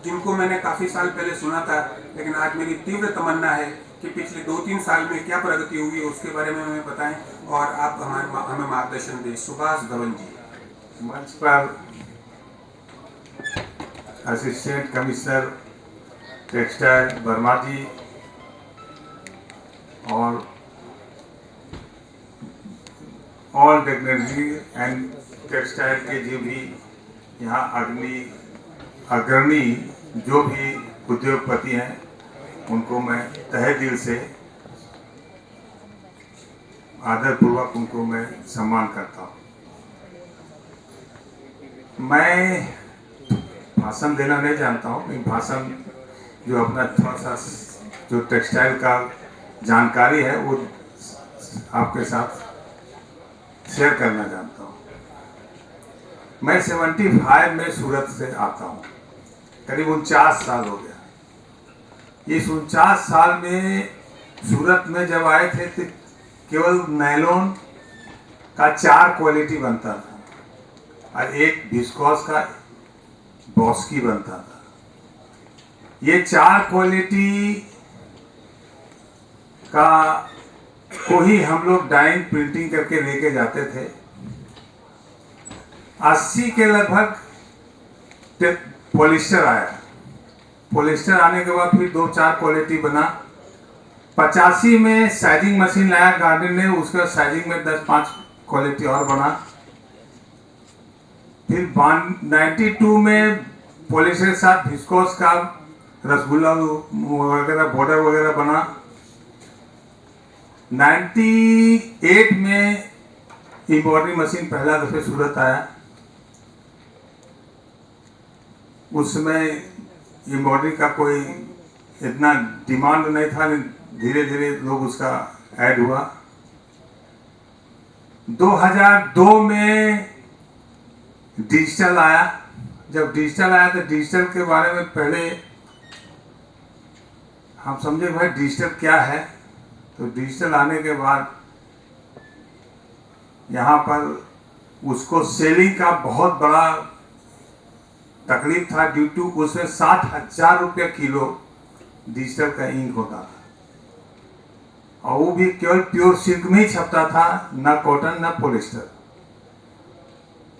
जिनको मैंने काफ़ी साल पहले सुना था, लेकिन आज मेरी तीव्र तमन्ना है कि पिछले 2-3 साल में क्या प्रगति हुई है उसके बारे में हमें बताएं और आप हमें मार्गदर्शन दें। सुभाष धवन जी। मंच पर असिस्टेंट कमिश्नर टेक्सटाइल वर्मा जी और ऑल टेक्नोलॉजी एंड टेक्सटाइल के जो भी यहाँ अग्रणी जो भी उद्योगपति हैं उनको मैं तहे दिल से आदरपूर्वक उनको मैं सम्मान करता हूँ। मैं भाषण देना नहीं जानता हूँ, लेकिन भाषण जो अपना थोड़ा सा जो टेक्सटाइल का जानकारी है वो आपके साथ शेयर करना जानता हूँ। मैं 75 में सूरत से आता हूँ, करीब 49 साल हो गया। इस 49 साल में सूरत में जब आए थे तो केवल नायलॉन का 4 क्वालिटी बनता था और एक विस्कोस का बॉस्की बनता था। ये 4 क्वालिटी का को ही हम लोग डाइंग प्रिंटिंग करके लेके जाते थे। 80 के लगभग पॉलिस्टर आया। पॉलिस्टर आने के बाद फिर 2-4 क्वालिटी बना। 85 में साइजिंग मशीन लाया गार्डन ने, उसका साइजिंग में 10-5 क्वालिटी और बना। फिर 92 में पॉलिस्टर के साथ विस्कोस का रसगुल्ला वगैरह बॉर्डर वगैरह बना। 98 में एम्ब्रॉयडरी मशीन पहला दफे सूरत आया। उस समय एम्ब्रॉयडरी का कोई इतना डिमांड नहीं था, धीरे धीरे लोग उसका ऐड हुआ। 2002 में डिजिटल आया। जब डिजिटल आया तो डिजिटल के बारे में पहले हम समझे भाई डिजिटल क्या है। तो डिजिटल आने के बाद यहाँ पर उसको सेलिंग का बहुत बड़ा तकलीफ था, ड्यू टू उसमें 60,000 रुपये किलो डिजिटल का इंक होता था और वो भी केवल प्योर सिल्क में ही छपता था, ना कॉटन ना पॉलिस्टर।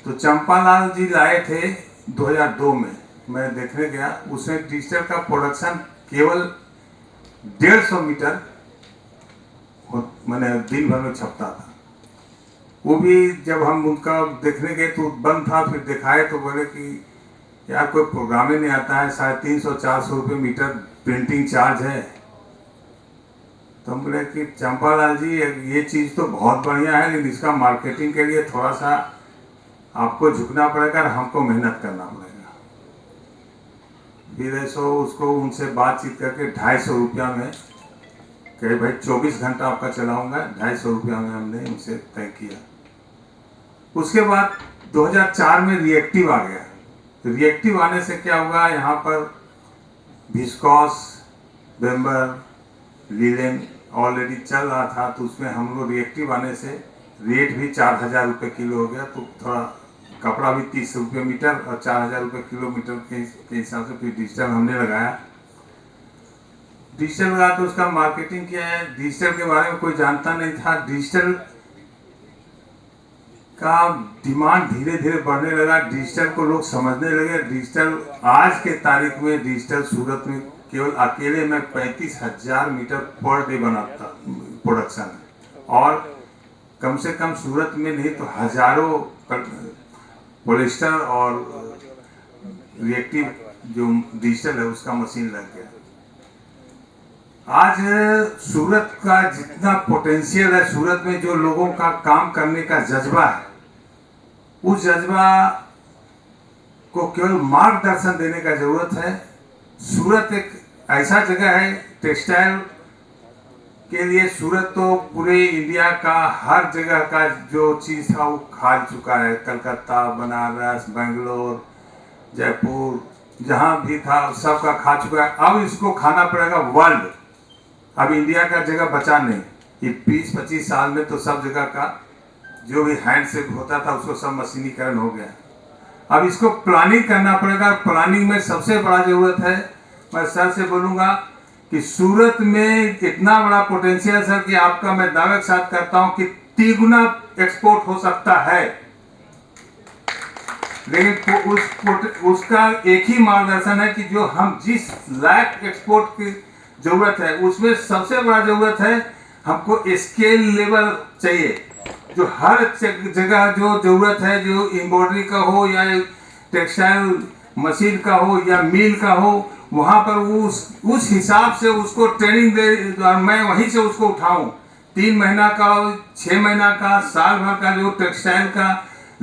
तो चंपालाल जी लाए थे 2002 में, मैं देखने गया। उसमें डिजिटल का प्रोडक्शन केवल 150 मीटर मैंने दिन भर में छपता था। वो भी जब हम उनका देखने गए तो बंद था। फिर दिखाए तो बोले कि यार कोई प्रोग्राम ही नहीं आता है, 350-400 रुपये मीटर प्रिंटिंग चार्ज है। तो हम बोले कि चंपालाल जी ये चीज़ तो बहुत बढ़िया है, लेकिन इसका मार्केटिंग के लिए थोड़ा सा आपको झुकना पड़ेगा और हमको मेहनत करना पड़ेगा। फिर ऐसा उसको उनसे बातचीत करके 250 रुपया में कि भाई 24 घंटा आपका चलाऊंगा, 250 रुपया में हमने उनसे तय किया। उसके बाद 2004 में रिएक्टिव आ गया। रिएक्टिव आने से क्या हुआ, यहाँ पर विस्कोस, बेम्बर, लीलन ऑलरेडी चल रहा था। तो उसमें हम लोग रिएक्टिव आने से रेट भी 4,000 रुपये किलो हो गया। तो थोड़ा कपड़ा भी 30 रुपये मीटर और 4,000 रुपये किलोमीटर के हिसाब से फिर डिजिटल हमने लगाया। डिजिटल लगा के उसका मार्केटिंग किया है। डिजिटल के बारे में कोई जानता नहीं था। डिजिटल का डिमांड धीरे धीरे बढ़ने लगा, डिजिटल को लोग समझने लगे। डिजिटल आज के तारीख में डिजिटल सूरत में केवल अकेले में 35,000 मीटर पर डे बनाता प्रोडक्शन, और कम से कम सूरत में नहीं तो हजारों पॉलिस्टर और रिएक्टिव जो डिजिटल है उसका मशीन लग गया। आज सूरत का जितना पोटेंशियल है, सूरत में जो लोगों का काम करने का जज्बा है, उस जज्बा को केवल मार्गदर्शन देने का जरूरत है। सूरत एक ऐसा जगह है टेक्सटाइल के लिए। सूरत तो पूरे इंडिया का हर जगह का जो चीज़ था वो खा चुका है। कलकत्ता, बनारस, बेंगलोर, जयपुर, जहाँ भी था सबका खा चुका है। अब इसको खाना पड़ेगा वर्ल्ड। अब इंडिया का जगह बचा नहीं। ये 20-25 साल में तो सब जगह का जो भी हैंड से होता था उसको सब मशीनीकरण हो गया। अब इसको प्लानिंग करना पड़ेगा। प्लानिंग में सबसे बड़ा जरूरत है, मैं सर से बोलूंगा कि सूरत में इतना बड़ा पोटेंशियल सर कि आपका मैं दावे के साथ करता हूं कि 3 गुना एक्सपोर्ट हो सकता है, लेकिन उसका एक ही मार्गदर्शन है कि जो हम जिस लायक एक्सपोर्ट की जरूरत है उसमें सबसे बड़ा जरूरत है हमको स्केल लेवल चाहिए। जो हर जगह जो जरूरत है, जो एम्ब्रॉयडरी का हो या टेक्सटाइल मशीन का हो या मिल का हो, वहां पर उस हिसाब से उसको ट्रेनिंग दे और मैं वहीं से उसको उठाऊं। 3 महीना का, 6 महीना का, साल भर का जो टेक्सटाइल का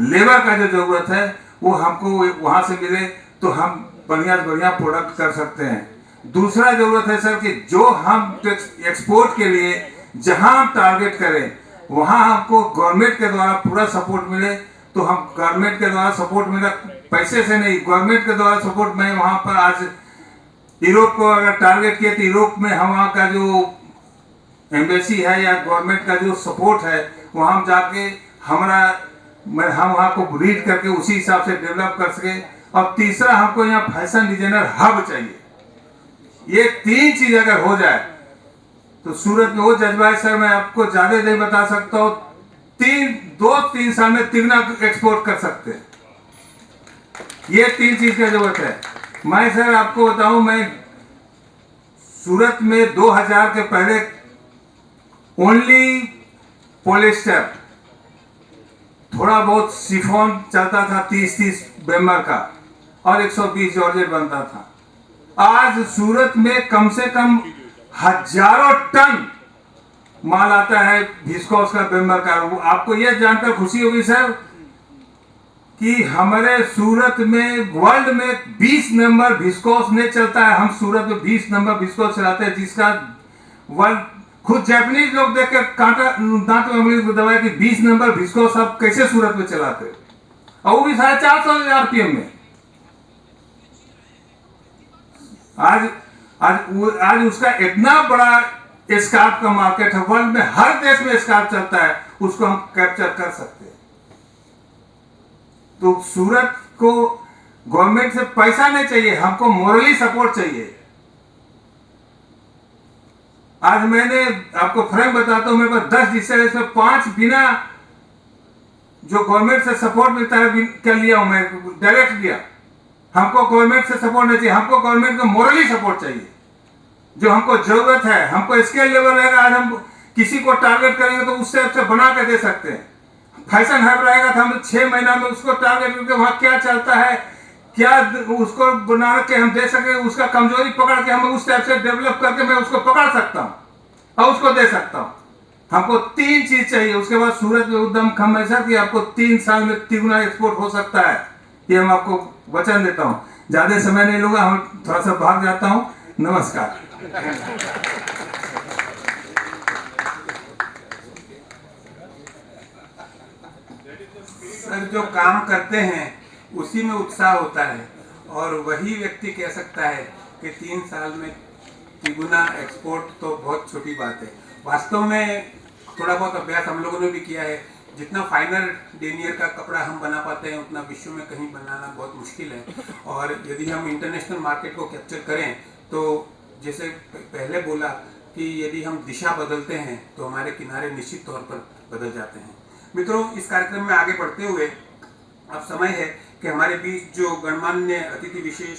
लेबर का जो जरूरत है वो हमको वहां से मिले तो हम बढ़िया से बढ़िया प्रोडक्ट कर सकते हैं। दूसरा जरूरत है सर कि जो हम एक्सपोर्ट के लिए जहां हम टारगेट करें वहां हमको गवर्नमेंट के द्वारा पूरा सपोर्ट मिले। तो हम गवर्नमेंट के द्वारा सपोर्ट मिला, पैसे से नहीं, गवर्नमेंट के द्वारा सपोर्ट। मैं वहां पर आज यूरोप को अगर टारगेट किया तो यूरोप में वहाँ का जो एम्बेसी है या गवर्नमेंट का जो सपोर्ट है वहाँ हम जाके हम वहाँ को रीड करके उसी हिसाब से डेवलप कर सके। और तीसरा हमको यहाँ फैशन डिजाइनर हब चाहिए। ये 3 चीज अगर हो जाए तो सूरत में वो जज्बा है सर, मैं आपको ज्यादा नहीं बता सकता हूँ, 2-3 साल में 3 गुना एक्सपोर्ट कर सकते हैं। ये 3 चीज की जरूरत है। मैं सर आपको बताऊं, मैं सूरत में 2000 के पहले ओनली पॉलिस्टर, थोड़ा बहुत शिफॉन चलता था 30-30 बेम्बर का और 120 जॉर्जेट बनता था। आज सूरत में कम से कम हजारों टन माल आता है विस्कोस का, बेम्बर का। आपको यह जानकर खुशी होगी सर कि हमारे सूरत में वर्ल्ड में 20 नंबर विस्कोस नहीं चलता है। हम सूरत में 20 नंबर विस्कोस चलाते हैं, जिसका वर्ल्ड खुद जापानीज लोग देखकर कांटा दांत में उंगली दबाया कि 20 नंबर विस्कोस आप कैसे सूरत में चलाते, और वो भी 450 आरपीएम में। आज उसका इतना बड़ा स्कार्फ का मार्केट है, वर्ल्ड में हर देश में स्कार्फ चलता है, उसको हम कैप्चर कर सकते हैं। तो सूरत को गवर्नमेंट से पैसा नहीं चाहिए, हमको मोरली सपोर्ट चाहिए। आज मैंने आपको फ्रैंक बताता हूं, मेरे पास 10 डिस्ट्रिक्ट में 5 बिना जो गवर्नमेंट से सपोर्ट मिलता है कर लिया हूं, मैं डायरेक्ट लिया। हमको गवर्नमेंट से सपोर्ट नहीं चाहिए, हमको गवर्नमेंट का मोरली सपोर्ट चाहिए। जो हमको जरूरत है, हमको स्केल लेवल रहेगा, आज हम किसी को टारगेट करेंगे तो उस टाइप से बना के दे सकते हैं। फैशन हब रहेगा तो हम 6 महीना में उसको टारगेट करके वहां क्या चलता है, क्या उसको बना के हम दे सके, उसका कमजोरी पकड़ के हम उस टाइप से डेवलप करके मैं उसको पकड़ सकता हूं और उसको दे सकता हूं। हमको 3 चीज चाहिए, उसके बाद सूरत में उद्यम खम ऐसा कि आपको 3 साल में 3 गुना एक्सपोर्ट हो सकता है। ये हम आपको वचन देता हूं। ज्यादा समय नहीं लूंगा, हम थोड़ा सा भाग जाता हूं। नमस्कार। सर, जो काम करते हैं उसी में उत्साह होता है, और वही व्यक्ति कह सकता है कि 3 साल में 3 गुना एक्सपोर्ट तो बहुत छोटी बात है। वास्तव में थोड़ा बहुत अभ्यास हम लोगों ने भी किया है। जितना फाइनर डेनियर का कपड़ा हम बना पाते हैं उतना विश्व में कहीं बनाना बहुत मुश्किल है। और यदि हम इंटरनेशनल मार्केट को कैप्चर करें तो जैसे पहले बोला कि यदि हम दिशा बदलते हैं तो हमारे किनारे निश्चित तौर पर बदल जाते हैं। मित्रों, इस कार्यक्रम में आगे बढ़ते हुए अब समय है कि हमारे बीच जो गणमान्य अतिथि विशेष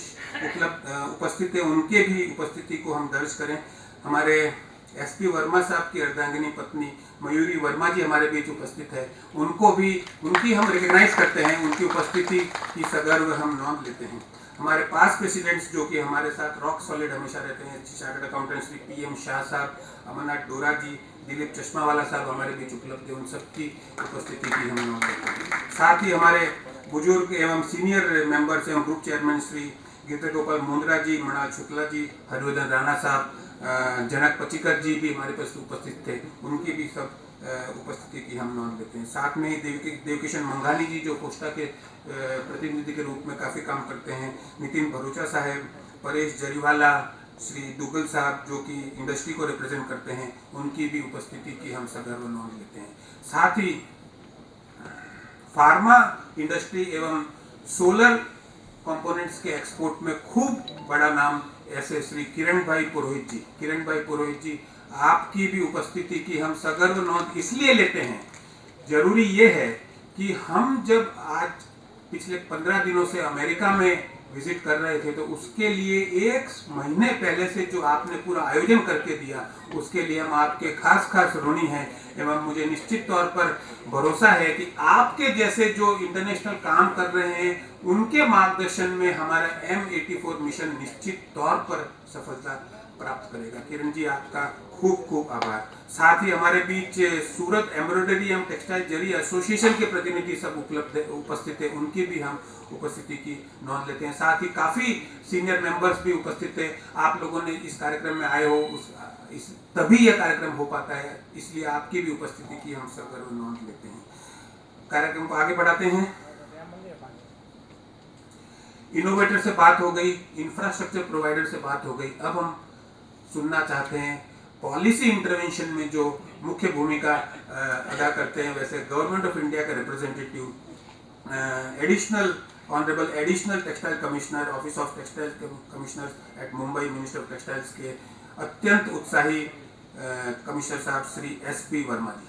उपस्थित है उनके भी उपस्थिति को हम दर्ज करें। हमारे एसपी वर्मा साहब की अर्धांगिनी पत्नी मयूरी वर्मा जी हमारे बीच उपस्थित है, उनको भी उनकी हम रिकग्नाइज करते हैं, उनकी उपस्थिति की सगर्व हम नोंद लेते हैं। हमारे पास प्रेसिडेंट्स जो कि हमारे साथ रॉक सॉलिड हमेशा रहते हैं, chartered accountant Shri PM Shah साहब, अमरनाथ डोरा जी, दिलीप चश्मावाला साहब हमारे बीच उपलब्ध है, उन सबकी उपस्थिति की हम नोंद लेते हैं। साथ ही हमारे बुजुर्ग एवं सीनियर मेंबर्स एवं ग्रुप चेयरमैन श्री गिरधर गोपाल मुंद्रा जी, मृणाल शुक्ला जी, हरिवर्धन राणा साहब, जनक पचिकर जी भी हमारे पास उपस्थित थे, उनकी भी सब उपस्थिति की हम नोंद लेते हैं। साथ में ही देवकिशन मंघानी जी जो पोस्टा के प्रतिनिधि के रूप में काफ़ी काम करते हैं, नितिन भरूचा साहब, परेश जरीवाला, श्री दुग्गल साहब जो कि इंडस्ट्री को रिप्रेजेंट करते हैं, उनकी भी उपस्थिति की हम सगर्व नोंद लेते हैं। साथ ही फार्मा इंडस्ट्री एवं सोलर कंपोनेंट्स के एक्सपोर्ट में खूब बड़ा नाम ऐसे श्री किरण भाई पुरोहित जी, आपकी भी उपस्थिति की हम सगर्व नोट इसलिए लेते हैं। जरूरी ये है कि हम जब आज पिछले 15 दिनों से अमेरिका में विजिट कर रहे थे, तो उसके लिए 1 महीने पहले से जो आपने पूरा आयोजन करके दिया, उसके लिए हम आपके खास ऋणी हैं। एवं मुझे निश्चित तौर पर भरोसा है कि आपके जैसे जो इंटरनेशनल काम कर रहे हैं, उनके मार्गदर्शन में हमारा M84 मिशन निश्चित तौर पर सफलता प्राप्त करेगा। किरण जी, आपका खूब आभार। साथ ही हमारे बीच सूरत एम्ब्रॉयडरी एवं टेक्सटाइल जरी एसोसिएशन के प्रतिनिधि सब उपस्थित है, उनकी भी हम उपस्थिति की नोंद लेते हैं। साथ ही काफी सीनियर मेंबर्स भी उपस्थित थे। आप लोगों ने इस कार्यक्रम में आए हो, तभी यह कार्यक्रम हो पाता है, इसलिए आपकी भी उपस्थिति की हम सगर्व नोंद लेते हैं। कार्यक्रम को आगे बढ़ाते हैं। इनोवेटर से बात हो गई, इंफ्रास्ट्रक्चर प्रोवाइडर से बात हो गई। अब हम सुनना चाहते हैं पॉलिसी इंटरवेंशन में जो मुख्य भूमिका अदा करते हैं, वैसे गवर्नमेंट ऑफ इंडिया का representative honourable additional textile commissioner, office of textile commissioner at Mumbai, minister of textiles के अत्यंत उत्साही कमिश्नर साहब श्री SP वर्मा साहब।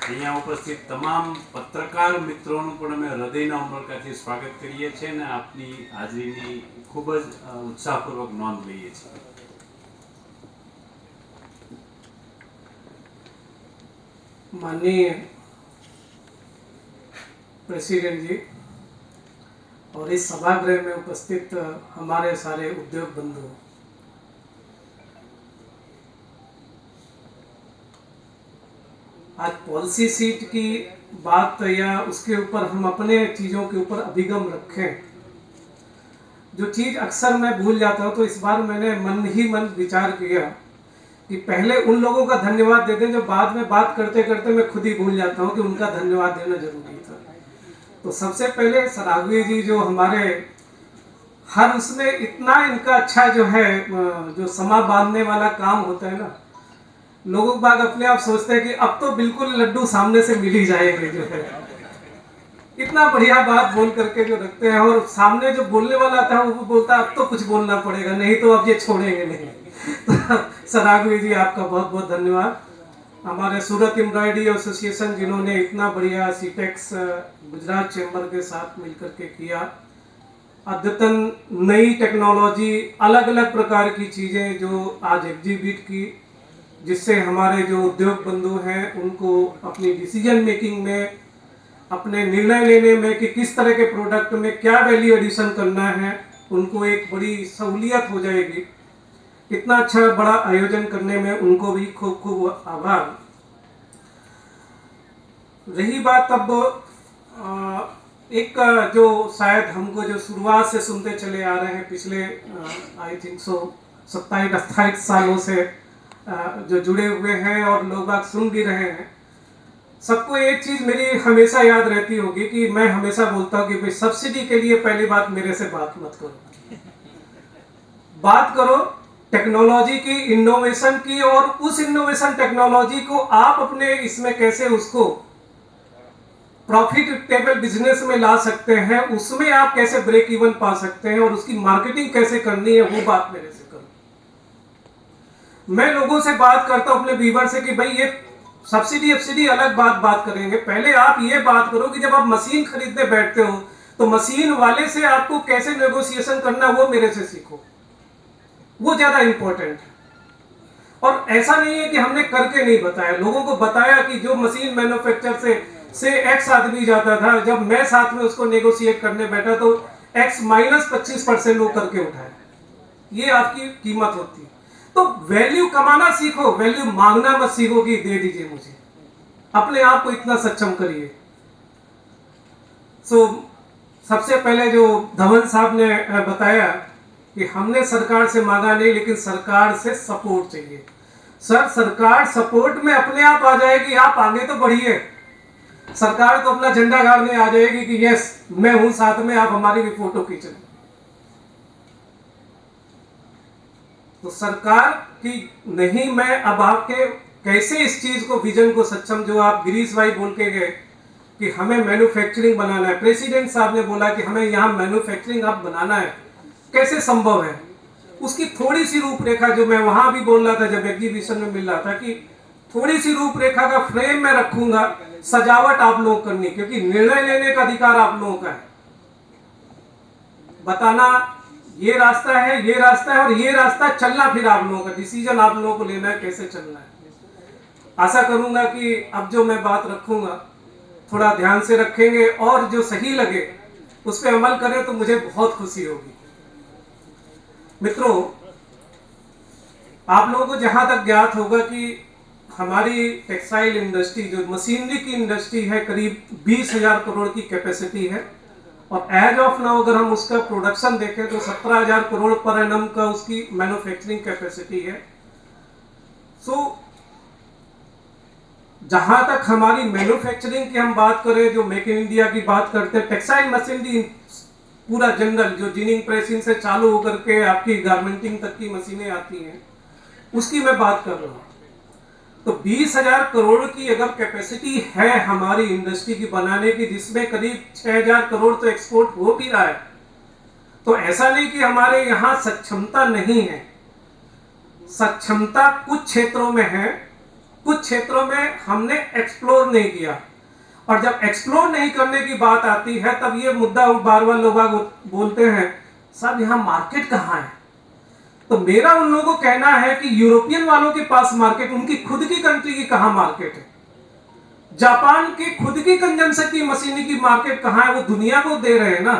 અહીંયા ઉપસ્થિત તમામ પત્રકાર મિત્રોનું પણ અમે હૃદયના ઉમળકાથી સ્વાગત કરીએ છીએ અને આપની હાજરીની ખૂબ જ ઉત્સાહપૂર્વક નોંધ લઈએ છીએ। माननीय प्रेसिडेंट जी और इस सभागृह में उपस्थित हमारे सारे उद्योग बंधु, आज पॉलिसी सीट की बात या उसके ऊपर हम अपने चीज़ों के ऊपर अभिगम रखें, जो चीज़ अक्सर मैं भूल जाता हूँ, तो इस बार मैंने मन ही मन विचार किया कि पहले उन लोगों का धन्यवाद दे दें जो बाद में बात करते करते मैं खुद ही भूल जाता हूँ कि उनका धन्यवाद देना जरूरी था। तो सबसे पहले सरागवी जी, जो हमारे हर उसमें इतना इनका अच्छा जो है, जो समा बांधने वाला काम होता है ना, लोगों बाग अपने आप सोचते हैं कि अब तो बिल्कुल लड्डू सामने से मिल ही जाएंगे, जो है इतना बढ़िया बात बोल करके जो रखते हैं। और सामने जो बोलने वाला था वो बोलता है अब तो कुछ बोलना पड़ेगा, नहीं तो अब ये छोड़ेंगे नहीं। सरागवी जी, आपका बहुत बहुत धन्यवाद। हमारे सूरत एम्ब्रॉयडरी एसोसिएशन, जिन्होंने इतना बढ़िया सीटेक्स गुजरात चैम्बर के साथ मिलकर के किया, अद्यतन नई टेक्नोलॉजी, अलग अलग प्रकार की चीज़ें जो आज एग्जीबिट की, जिससे हमारे जो उद्योग बंधु हैं उनको अपनी डिसीजन मेकिंग में, अपने निर्णय लेने में कि किस तरह के प्रोडक्ट में क्या वैल्यू एडिशन करना है, उनको एक बड़ी सहूलियत हो जाएगी। इतना अच्छा बड़ा आयोजन करने में उनको भी खूब खूब आभार। रही बात अब एक जो शायद हमको जो शुरुआत से सुनते चले आ रहे हैं, पिछले आई थिंक 27-28 सालों से जो जुड़े हुए हैं और लोग बात सुन भी रहे हैं, सबको एक चीज मेरी हमेशा याद रहती होगी कि मैं हमेशा बोलता हूँ कि भाई सब्सिडी के लिए पहली बात मेरे से बात मत करो, बात करो टेक्नोलॉजी की, इनोवेशन की, और उस इनोवेशन टेक्नोलॉजी को आप अपने इसमें कैसे उसको प्रॉफिटेबल बिजनेस में ला सकते हैं, उसमें आप कैसे ब्रेक इवन पा सकते हैं और उसकी मार्केटिंग कैसे करनी है, वो बात मेरे से करो। मैं लोगों से बात करता हूं अपने व्यूअर से कि भाई ये सब्सिडी अलग बात करेंगे, पहले आप ये बात करो कि जब आप मशीन खरीदने बैठते हो तो मशीन वाले से आपको कैसे नेगोशिएशन करना, वो मेरे से सीखो, वो ज्यादा इंपॉर्टेंट है। और ऐसा नहीं है कि हमने करके नहीं बताया, लोगों को बताया कि जो मशीन मैन्युफैक्चर से एक्स आदमी जाता था, जब मैं साथ में उसको नेगोशिएट करने बैठा तो एक्स -25% वो करके उठाया। ये आपकी कीमत होती है। तो वैल्यू कमाना सीखो, वैल्यू मांगना मत सीखो कि दे दीजिए मुझे, अपने आप को इतना सक्षम करिए। सबसे पहले जो धवन साहब ने बताया कि हमने सरकार से मांगा नहीं, लेकिन सरकार से सपोर्ट चाहिए। सर, सरकार सपोर्ट में अपने आप आ जाएगी, आप आगे तो बढ़िए, सरकार तो अपना झंडा गाड़ने आ जाएगी कि यस मैं हूं साथ में, आप हमारी भी फोटो खींचें। तो सरकार की नहीं, मैं अब आपके कैसे इस चीज को, विजन को सक्षम, जो आप गिरीश भाई बोल के गए कि हमें मैन्युफैक्चरिंग बनाना है। प्रेसिडेंट साहब ने बोला कि हमें यहाँ मैन्युफैक्चरिंग हब बनाना है, कैसे संभव है? उसकी थोड़ी सी रूपरेखा, जो मैं वहां भी बोल रहा था जब एग्जीबिशन में मिल रहा था, कि थोड़ी सी रूपरेखा का फ्रेम मैं रखूंगा, सजावट आप लोग करनी, क्योंकि निर्णय लेने का अधिकार आप लोगों का है। बताना ये रास्ता है, ये रास्ता है, और ये रास्ता चलना फिर आप लोगों का, डिसीजन आप लोगों को लेना है कैसे चलना है। आशा करूंगा कि अब जो मैं बात रखूंगा थोड़ा ध्यान से रखेंगे और जो सही लगे उस पर अमल करें तो मुझे बहुत खुशी होगी। मित्रों, आप लोगों को जहां तक ज्ञात होगा कि हमारी टेक्सटाइल इंडस्ट्री, जो मशीनरी की इंडस्ट्री है, करीब 20,000 करोड़ की कैपेसिटी है, और एज ऑफ नाउ अगर हम उसका प्रोडक्शन देखें तो 17,000 करोड़ पर एनम का उसकी मैन्युफैक्चरिंग कैपेसिटी है। सो जहां तक हमारी मैन्युफैक्चरिंग की हम बात करें, जो मेक इन इंडिया की बात करते हैं, टेक्सटाइल मशीनरी पूरा जनरल, जो जिनिंग प्रेसिंग से चालू होकर के आपकी गारमेंटिंग तक की मशीनें आती हैं, उसकी मैं बात कर रहा हूं। तो 20,000 करोड़ की अगर कैपेसिटी है हमारी इंडस्ट्री की बनाने की, जिसमें करीब 6,000 करोड़ तो एक्सपोर्ट हो भी रहा है, तो ऐसा नहीं कि हमारे यहाँ सक्षमता नहीं है। सक्षमता कुछ क्षेत्रों में है, कुछ क्षेत्रों में हमने एक्सप्लोर नहीं किया, और जब एक्सप्लोर नहीं करने की बात आती है तब ये मुद्दा बार बार लोग बोलते हैं, सर यहाँ मार्केट कहाँ है? तो मेरा उन लोगों को कहना है कि यूरोपियन वालों के पास मार्केट, उनकी खुद की कंट्री की कहाँ मार्केट है? जापान की खुद की कंजम्पशन की मशीनरी की मार्केट कहाँ है? वो दुनिया को दे रहे हैं ना।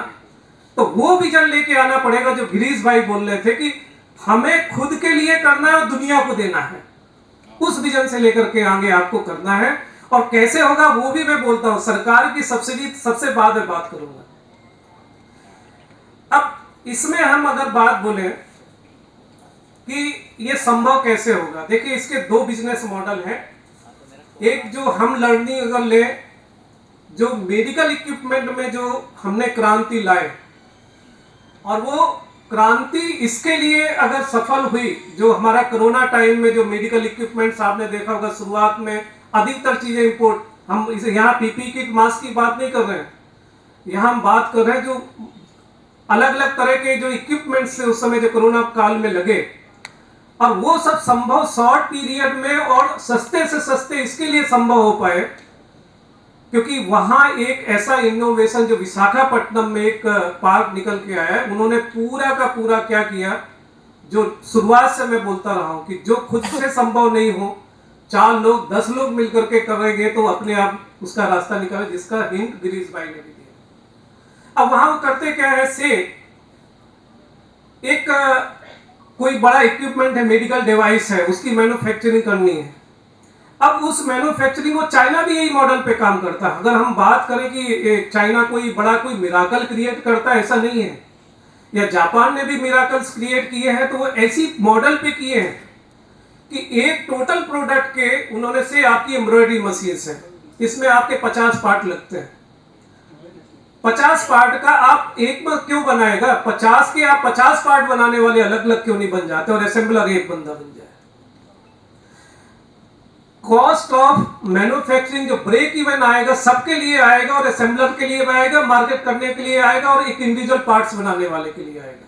तो वो विजन लेके आना पड़ेगा जो गिरीश भाई बोल रहे थे कि हमें खुद के लिए करना है और दुनिया को देना है। उस विजन से लेकर के आगे आपको करना है, और कैसे होगा वो भी मैं बोलता हूं। सरकार की सब्सिडी सबसे बाद में बात करूंगा। अब इसमें हम अगर बात बोले कि ये संभव कैसे होगा, देखिए इसके दो बिजनेस मॉडल हैं। एक जो हम लर्निंग अगर ले, जो मेडिकल इक्विपमेंट में जो हमने क्रांति लाए, और वो क्रांति इसके लिए अगर सफल हुई, जो हमारा कोरोना टाइम में जो मेडिकल इक्विपमेंट्स आपने देखा होगा, शुरुआत में अधिकतर चीजें इंपोर्ट, हम इसे यहाँ पीपी किट मास्क की बात नहीं कर रहे हैं, यहाँ हम बात कर रहे हैं जो अलग अलग तरह के जो इक्विपमेंट्स थे उस समय जो कोरोना काल में लगे, और वो सब संभव शॉर्ट पीरियड में और सस्ते से सस्ते इसके लिए संभव हो पाए क्योंकि वहां एक ऐसा इनोवेशन जो विशाखापट्टनम में एक पार्क निकल के आया है, उन्होंने पूरा का पूरा क्या किया, जो शुरुआत से मैं बोलता रहा हूं कि जो खुद से संभव नहीं हो, 4 लोग 10 लोग मिलकर के करेंगे तो अपने आप उसका रास्ता निकाले, जिसका हिंट गिरीश भाई ने भी दिया। अब वहां वो करते क्या है, से एक कोई बड़ा इक्विपमेंट है, मेडिकल डिवाइस है, उसकी मैन्युफैक्चरिंग करनी है। अब उस मैन्युफैक्चरिंग को चाइना भी यही मॉडल पे काम करता है। अगर हम बात करें कि चाइना कोई बड़ा कोई मिराकल क्रिएट करता है, ऐसा नहीं है, या जापान ने भी मिराकल्स क्रिएट किए हैं, तो वो ऐसी मॉडल पे किए हैं कि एक टोटल प्रोडक्ट के उन्होंने से आपकी एम्ब्रॉयडरी मशीन है, इसमें आपके 50 पार्ट लगते हैं। 50 पार्ट का आप एक में क्यों बनाएगा, 50 के आप 50 पार्ट बनाने वाले अलग अलग क्यों नहीं बन जाते और असेंबलर एक बंदा बन जाए। कॉस्ट ऑफ मैन्युफैक्चरिंग जो ब्रेक इवन आएगा सबके लिए आएगा, और असेंबलर के लिए आएगा, मार्केट करने के लिए आएगा, और एक इंडिविजुअल पार्ट्स बनाने वाले के लिए आएगा।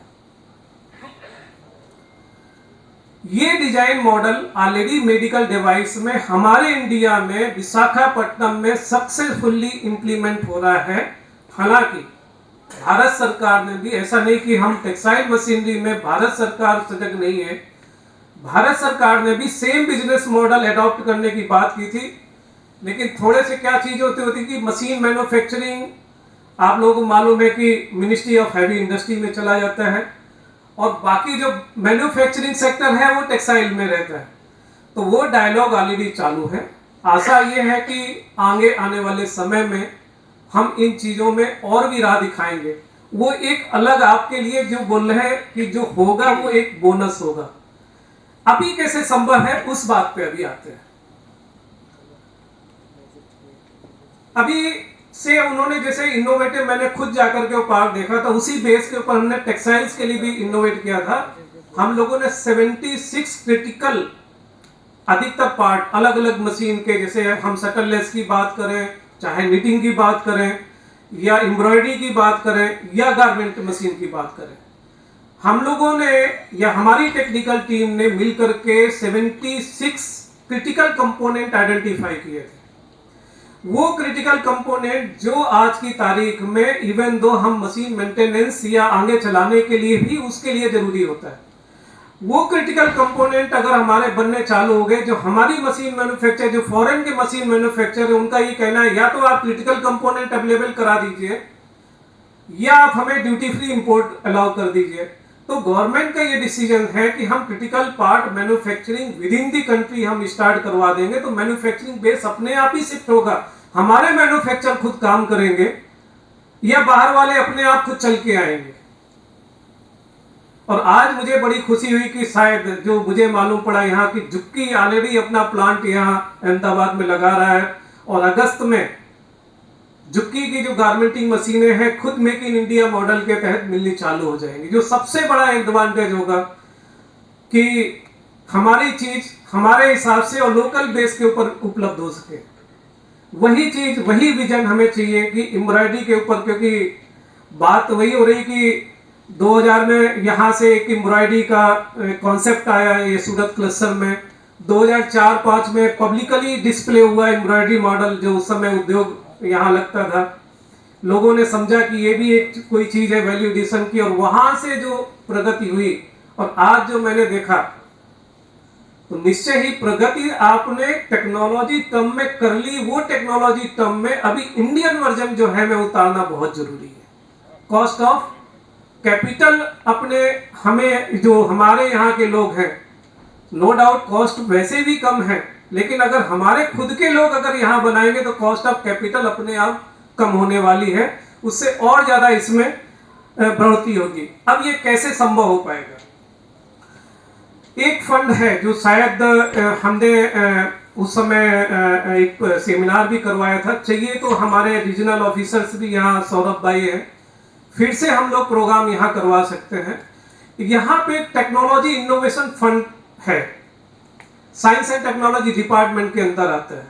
ये design model already medical device में हमारे इंडिया में विशाखापट्टनम में सक्सेसफुली इंप्लीमेंट हो रहा है। हालांकि भारत सरकार ने भी, ऐसा नहीं कि हम टेक्सटाइल मशीनरी में भारत सरकार सजग नहीं है, भारत सरकार ने भी सेम बिजनेस मॉडल अडॉप्ट करने की बात की थी, लेकिन थोड़े से क्या चीज होती कि मशीन मैन्युफैक्चरिंग आप लोगों को मालूम है कि मिनिस्ट्री ऑफ हैवी इंडस्ट्री में चला जाता है, और बाकी जो मैन्युफैक्चरिंग सेक्टर है वो टेक्सटाइल में रहता है। तो वो डायलॉग ऑलरेडी चालू है। आशा ये है कि आगे आने वाले समय में हम इन चीजों में और भी राह दिखाएंगे। वो एक अलग आपके लिए जो बोल रहे हैं कि जो होगा वो एक बोनस होगा। अभी कैसे संभव है उस बात पे अभी आते हैं। अभी से उन्होंने जैसे इनोवेटिव, मैंने खुद जाकर के वो पार्क देखा था, उसी बेस के ऊपर हमने टेक्सटाइल्स के लिए भी इनोवेट किया था। हम लोगों ने 76 क्रिटिकल अधिकतर पार्ट अलग अलग मशीन के, जैसे हम शटल लेस की बात करें, चाहे निटिंग की बात करें या एम्ब्रॉयडरी की बात करें या गारमेंट मशीन की बात करें, हम लोगों ने या हमारी टेक्निकल टीम ने मिलकर के 76 क्रिटिकल कंपोनेंट आइडेंटिफाई किए थे। वो क्रिटिकल कंपोनेंट जो आज की तारीख में इवन दो हम मशीन मेंटेनेंस या आगे चलाने के लिए भी उसके लिए जरूरी होता है, वो क्रिटिकल कंपोनेंट अगर हमारे बनने चालू हो गए, जो हमारी मशीन मैन्युफैक्चर, जो फॉरेन के मशीन मैन्युफैक्चर है, उनका ये कहना है या तो आप क्रिटिकल कंपोनेंट अवेलेबल करा दीजिए या आप हमें ड्यूटी फ्री इंपोर्ट अलाउ कर दीजिए। तो गवर्नमेंट का ये डिसीजन है कि हम critical part manufacturing with in the country हम स्टार्ट करवा देंगे, तो मैन्युफैक्चरिंग बेस अपने आप ही शिफ्ट होगा। हमारे मैन्युफैक्चर खुद काम करेंगे या बाहर वाले अपने आप खुद चल के आएंगे। और आज मुझे बड़ी खुशी हुई कि शायद जो मुझे मालूम पड़ा यहाँ की जुक्की ऑलरेडी अपना प्लांट यहाँ अहमदाबाद में लगा रहा है और अगस्त में जुक्की की जो गारमेंटिंग मशीनें हैं खुद मेक इन इंडिया मॉडल के तहत मिलनी चालू हो जाएंगी, जो सबसे बड़ा एडवांटेज होगा कि हमारी चीज हमारे हिसाब से और लोकल बेस के ऊपर उपलब्ध हो सके। वही चीज, वही विजन हमें चाहिए कि एम्ब्रॉयडरी के ऊपर, क्योंकि बात वही हो रही कि 2000 में यहाँ से एक एम्ब्रॉयडरी का कॉन्सेप्ट आया है ये सूरत क्लस्टर में, 2004-5 में पब्लिकली डिस्प्ले हुआ एम्ब्रॉयडरी मॉडल, जो उस समय उद्योग यहाँ लगता था। लोगों ने समझा कि ये भी एक कोई चीज़ है वैल्यू एडिशन की, और वहाँ से जो प्रगति हुई और आज जो मैंने देखा, तो निश्चय ही प्रगति आपने टेक्नोलॉजी टर्म में कर ली। वो टेक्नोलॉजी टर्म में अभी इंडियन वर्जन जो है मैं उतारना बहुत जरूरी है। कॉस्ट ऑफ कैपिटल अपने हमें, जो हमारे यहाँ के लोग हैं, नो डाउट कॉस्ट वैसे भी कम है, लेकिन अगर हमारे खुद के लोग अगर यहाँ बनाएंगे तो कॉस्ट ऑफ कैपिटल अपने आप कम होने वाली है, उससे और ज्यादा इसमें बढ़ोतरी होगी। अब ये कैसे संभव हो पाएगा? एक फंड है जो शायद हमने उस समय एक सेमिनार भी करवाया था, चाहिए तो हमारे रीजनल ऑफिसर्स भी यहाँ सौरभ भाई हैं, फिर से हम लोग प्रोग्राम यहाँ करवा सकते हैं। यहाँ पे टेक्नोलॉजी इनोवेशन फंड है, साइंस एंड टेक्नोलॉजी डिपार्टमेंट के अंदर आता है।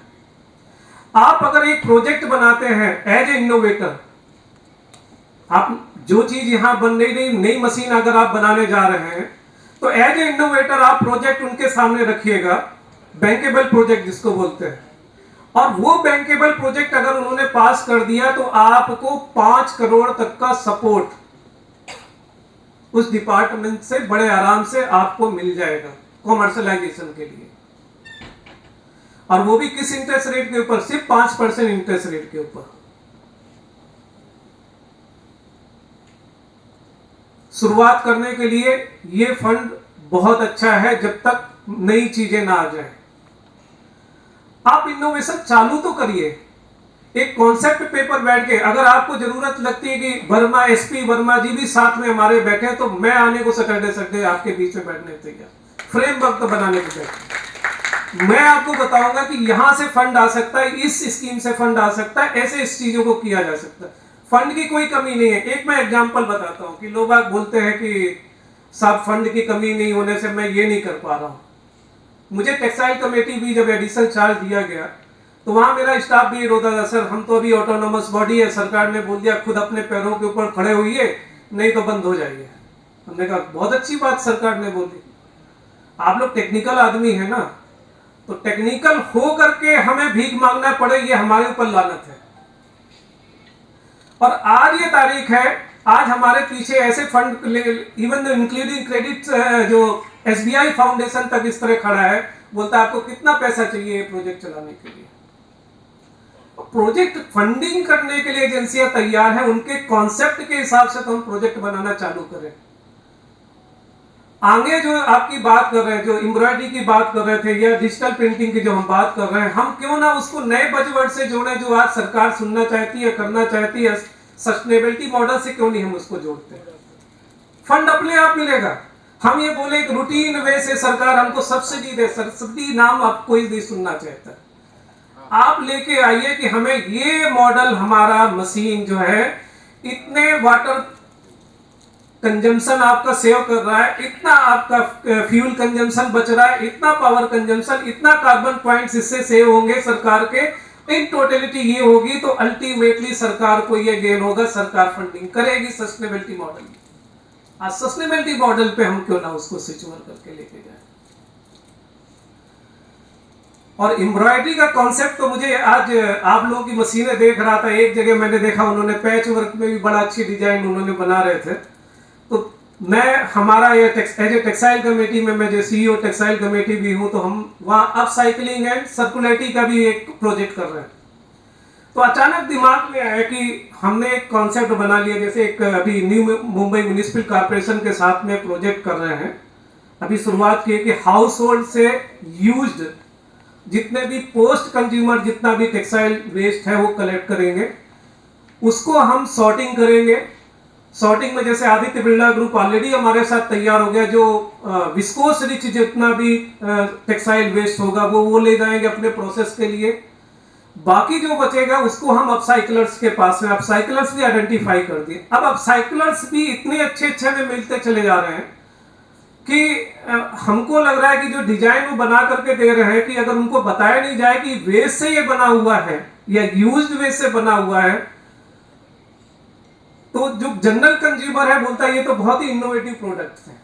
आप अगर एक प्रोजेक्ट बनाते हैं एज ए इनोवेटर, आप जो चीज यहाँ बन रही नई मशीन अगर आप बनाने जा रहे हैं, तो एज ए इनोवेटर आप प्रोजेक्ट उनके सामने रखिएगा, बैंकेबल प्रोजेक्ट जिसको बोलते हैं, और वो बैंकेबल प्रोजेक्ट अगर उन्होंने पास कर दिया तो आपको 5 करोड़ तक का सपोर्ट उस डिपार्टमेंट से बड़े आराम से आपको मिल जाएगा कॉमर्शलाइजेशन के लिए। और वो भी किस इंटरेस्ट रेट के ऊपर? सिर्फ 5% इंटरेस्ट रेट के ऊपर। शुरुआत करने के लिए ये फंड बहुत अच्छा है जब तक नई चीजें ना आ जाए। आप इनोवेशन चालू तो करिए, एक कॉन्सेप्ट पेपर बैठ के, अगर आपको जरूरत लगती है कि वर्मा, एसपी वर्मा जी भी साथ में हमारे बैठे हैं, तो मैं आने को सैटरडे आपके बीच में बैठने तैयार, फ्रेमवर्क तो बनाने को बैठे। मैं आपको बताऊंगा कि यहां से फंड आ सकता है, इस स्कीम से फंड आ सकता है, ऐसे इस चीजों को किया जा सकता है। फंड की कोई कमी नहीं है। एक मैं एग्जांपल बताता हूं कि लोग बोलते हैं कि साहब फंड की कमी नहीं होने से मैं ये नहीं कर पा रहा हूं। मुझे टेक्सटाइल कमेटी भी जब एडिशनल चार्ज दिया गया तो वहां मेरा स्टाफ भी रोता था, सर हम तो अभी ऑटोनोमस बॉडी है, सरकार ने बोल दिया खुद अपने पैरों के ऊपर खड़े होइए, नहीं तो बंद हो जाइए। हमने कहा बहुत अच्छी बात सरकार ने बोली, आप लोग टेक्निकल आदमी है ना, तो टेक्निकल हो करके हमें भीख मांगना पड़े, ये हमारे ऊपर लानत है। और आज ये तारीख है, आज हमारे पीछे ऐसे फंड, इवन इंक्लूडिंग क्रेडिट, जो SBI फाउंडेशन तक इस तरह खड़ा है, बोलता है आपको कितना पैसा चाहिए प्रोजेक्ट चलाने के लिए। प्रोजेक्ट फंडिंग करने के लिए एजेंसियां तैयार हैं, उनके कॉन्सेप्ट के हिसाब से तो हम प्रोजेक्ट बनाना चालू करें। आगे जो आपकी बात कर रहे हैं, जो एम्ब्रॉयडरी की बात कर रहे थे या डिजिटल प्रिंटिंग की जो हम बात कर रहे हैं, हम क्यों ना उसको नए बजवर्ड से जोड़ें जो आज सरकार सुनना चाहती है, करना चाहती है। सस्टेनेबिलिटी मॉडल से क्यों नहीं हम उसको जोड़ते? फंड अपने आप मिलेगा। हम ये बोले एक रूटीन वे से सरकार हमको सब्सिडी दे, सब्सिडी नाम आप कोई नहीं सुनना चाहता। आप लेके आइए कि हमें ये मॉडल, हमारा मशीन जो है इतने वाटर कंजम्पशन आपका सेव कर रहा है, इतना आपका फ्यूल कंजम्पशन बच रहा है, इतना पावर कंजम्पशन, इतना कार्बन पॉइंट्स इससे सेव होंगे सरकार के, इन टोटलिटी ये होगी तो अल्टीमेटली सरकार को ये गेन होगा, सरकार फंडिंग करेगी सस्टेनेबिलिटी मॉडल। आज सस्टेनेबिलिटी मॉडल पे हम क्यों ना उसको स्विच ओवर करके लेके जाए। और एम्ब्रॉयडरी का कॉन्सेप्ट तो मुझे आज आप लोगों की मशीनें देख रहा था, एक जगह मैंने देखा उन्होंने पैच वर्क में भी बड़ा अच्छी डिजाइन उन्होंने बना रहे थे। तो मैं हमारा ये एज ए टेक्सटाइल कमेटी में, मैं जो CEO टेक्सटाइल कमेटी भी हूं, तो हम वहाँ अपसाइकलिंग एंड सर्कुलरिटी का भी एक प्रोजेक्ट कर रहे हैं। तो अचानक दिमाग में आया कि हमने एक कॉन्सेप्ट बना लिया, जैसे एक अभी न्यू मुंबई म्युनिसिपल कॉर्पोरेशन के साथ में प्रोजेक्ट कर रहे हैं। अभी शुरुआत की कि हाउस होल्ड से यूज्ड जितने भी पोस्ट कंज्यूमर जितना भी टेक्सटाइल वेस्ट है वो कलेक्ट करेंगे, उसको हम सॉर्टिंग करेंगे। सॉर्टिंग में जैसे आदित्य बिरला ग्रुप ऑलरेडी हमारे साथ तैयार हो गया, जो विस्कोस रिच जितना भी टेक्सटाइल वेस्ट होगा वो ले जाएंगे अपने प्रोसेस के लिए। बाकी जो बचेगा उसको हम अपसाइकलर्स के पास में, अपसाइकलर्स भी आइडेंटिफाई कर दिए। अब अपसाइकलर्स भी इतने अच्छे में मिलते चले जा रहे हैं कि हमको लग रहा है कि जो डिजाइन वो बना करके दे रहे हैं कि अगर उनको बताया नहीं जाए कि वेस्ट से ये बना हुआ है या यूज्ड वेस्ट से बना हुआ है, तो जो जनरल कंज्यूमर है बोलता है ये तो बहुत ही इनोवेटिव प्रोडक्ट्स हैं।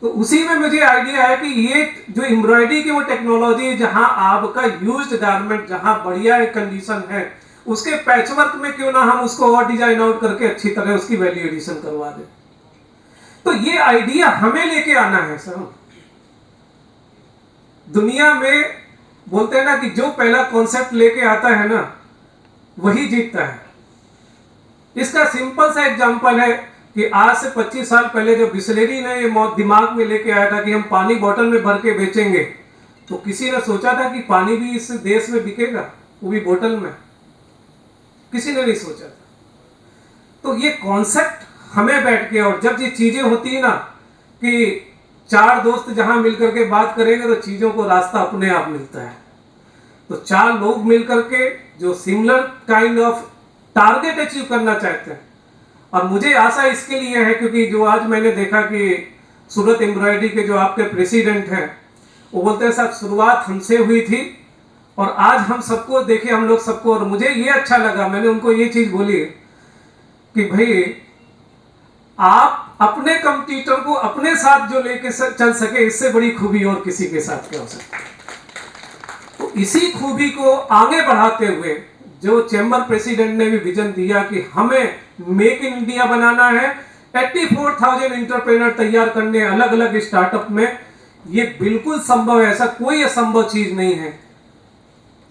तो उसी में मुझे आइडिया है कि ये जो एम्ब्रॉयडरी की वो टेक्नोलॉजी है, जहां आपका यूज्ड गारमेंट जहां बढ़िया एक कंडीशन है, उसके पैचवर्क में क्यों ना हम उसको और डिजाइन आउट करके अच्छी तरह उसकी वैल्यू एडिशन करवा दें। तो ये आइडिया हमें लेके आना है सर। दुनिया में बोलते हैं ना कि जो पहला कॉन्सेप्ट लेके आता है ना वही जीतता है। इसका सिंपल सा एग्जांपल है कि आज से 25 साल पहले जब बिस्लेरी ने ये दिमाग में लेके आया था कि हम पानी बोतल में भर के बेचेंगे, तो किसी ने सोचा था कि पानी भी इस देश में बिकेगा, वो भी बोतल में? किसी ने नहीं सोचा था। तो ये कॉन्सेप्ट हमें बैठ के, और जब ये चीजें होती है ना कि चार दोस्त जहां मिलकर के बात करेंगे तो चीजों को रास्ता अपने आप मिलता है। तो चार लोग मिलकर के जो similar kind of target achieve करना चाहते हैं, और मुझे आशा इसके लिए है क्योंकि जो आज मैंने देखा कि सूरत एम्ब्रॉयडरी के जो आपके प्रेसिडेंट हैं वो बोलते हैं साहब शुरुआत हमसे हुई थी और आज हम सबको देखे, हम लोग सबको, और मुझे ये अच्छा लगा, मैंने उनको ये चीज बोली कि भाई आप अपने कंप्यूटर को अपने साथ जो लेके चल सके, इससे बड़ी खूबी और किसी के साथ क्या हो सकती है। तो इसी खूबी को आगे बढ़ाते हुए जो चैम्बर प्रेसिडेंट ने भी विजन दिया कि हमें मेक इन इंडिया बनाना है, 84,000 एंटरप्रेन्योर तैयार करने अलग अलग स्टार्टअप में, ये बिल्कुल संभव है, ऐसा कोई असंभव चीज नहीं है।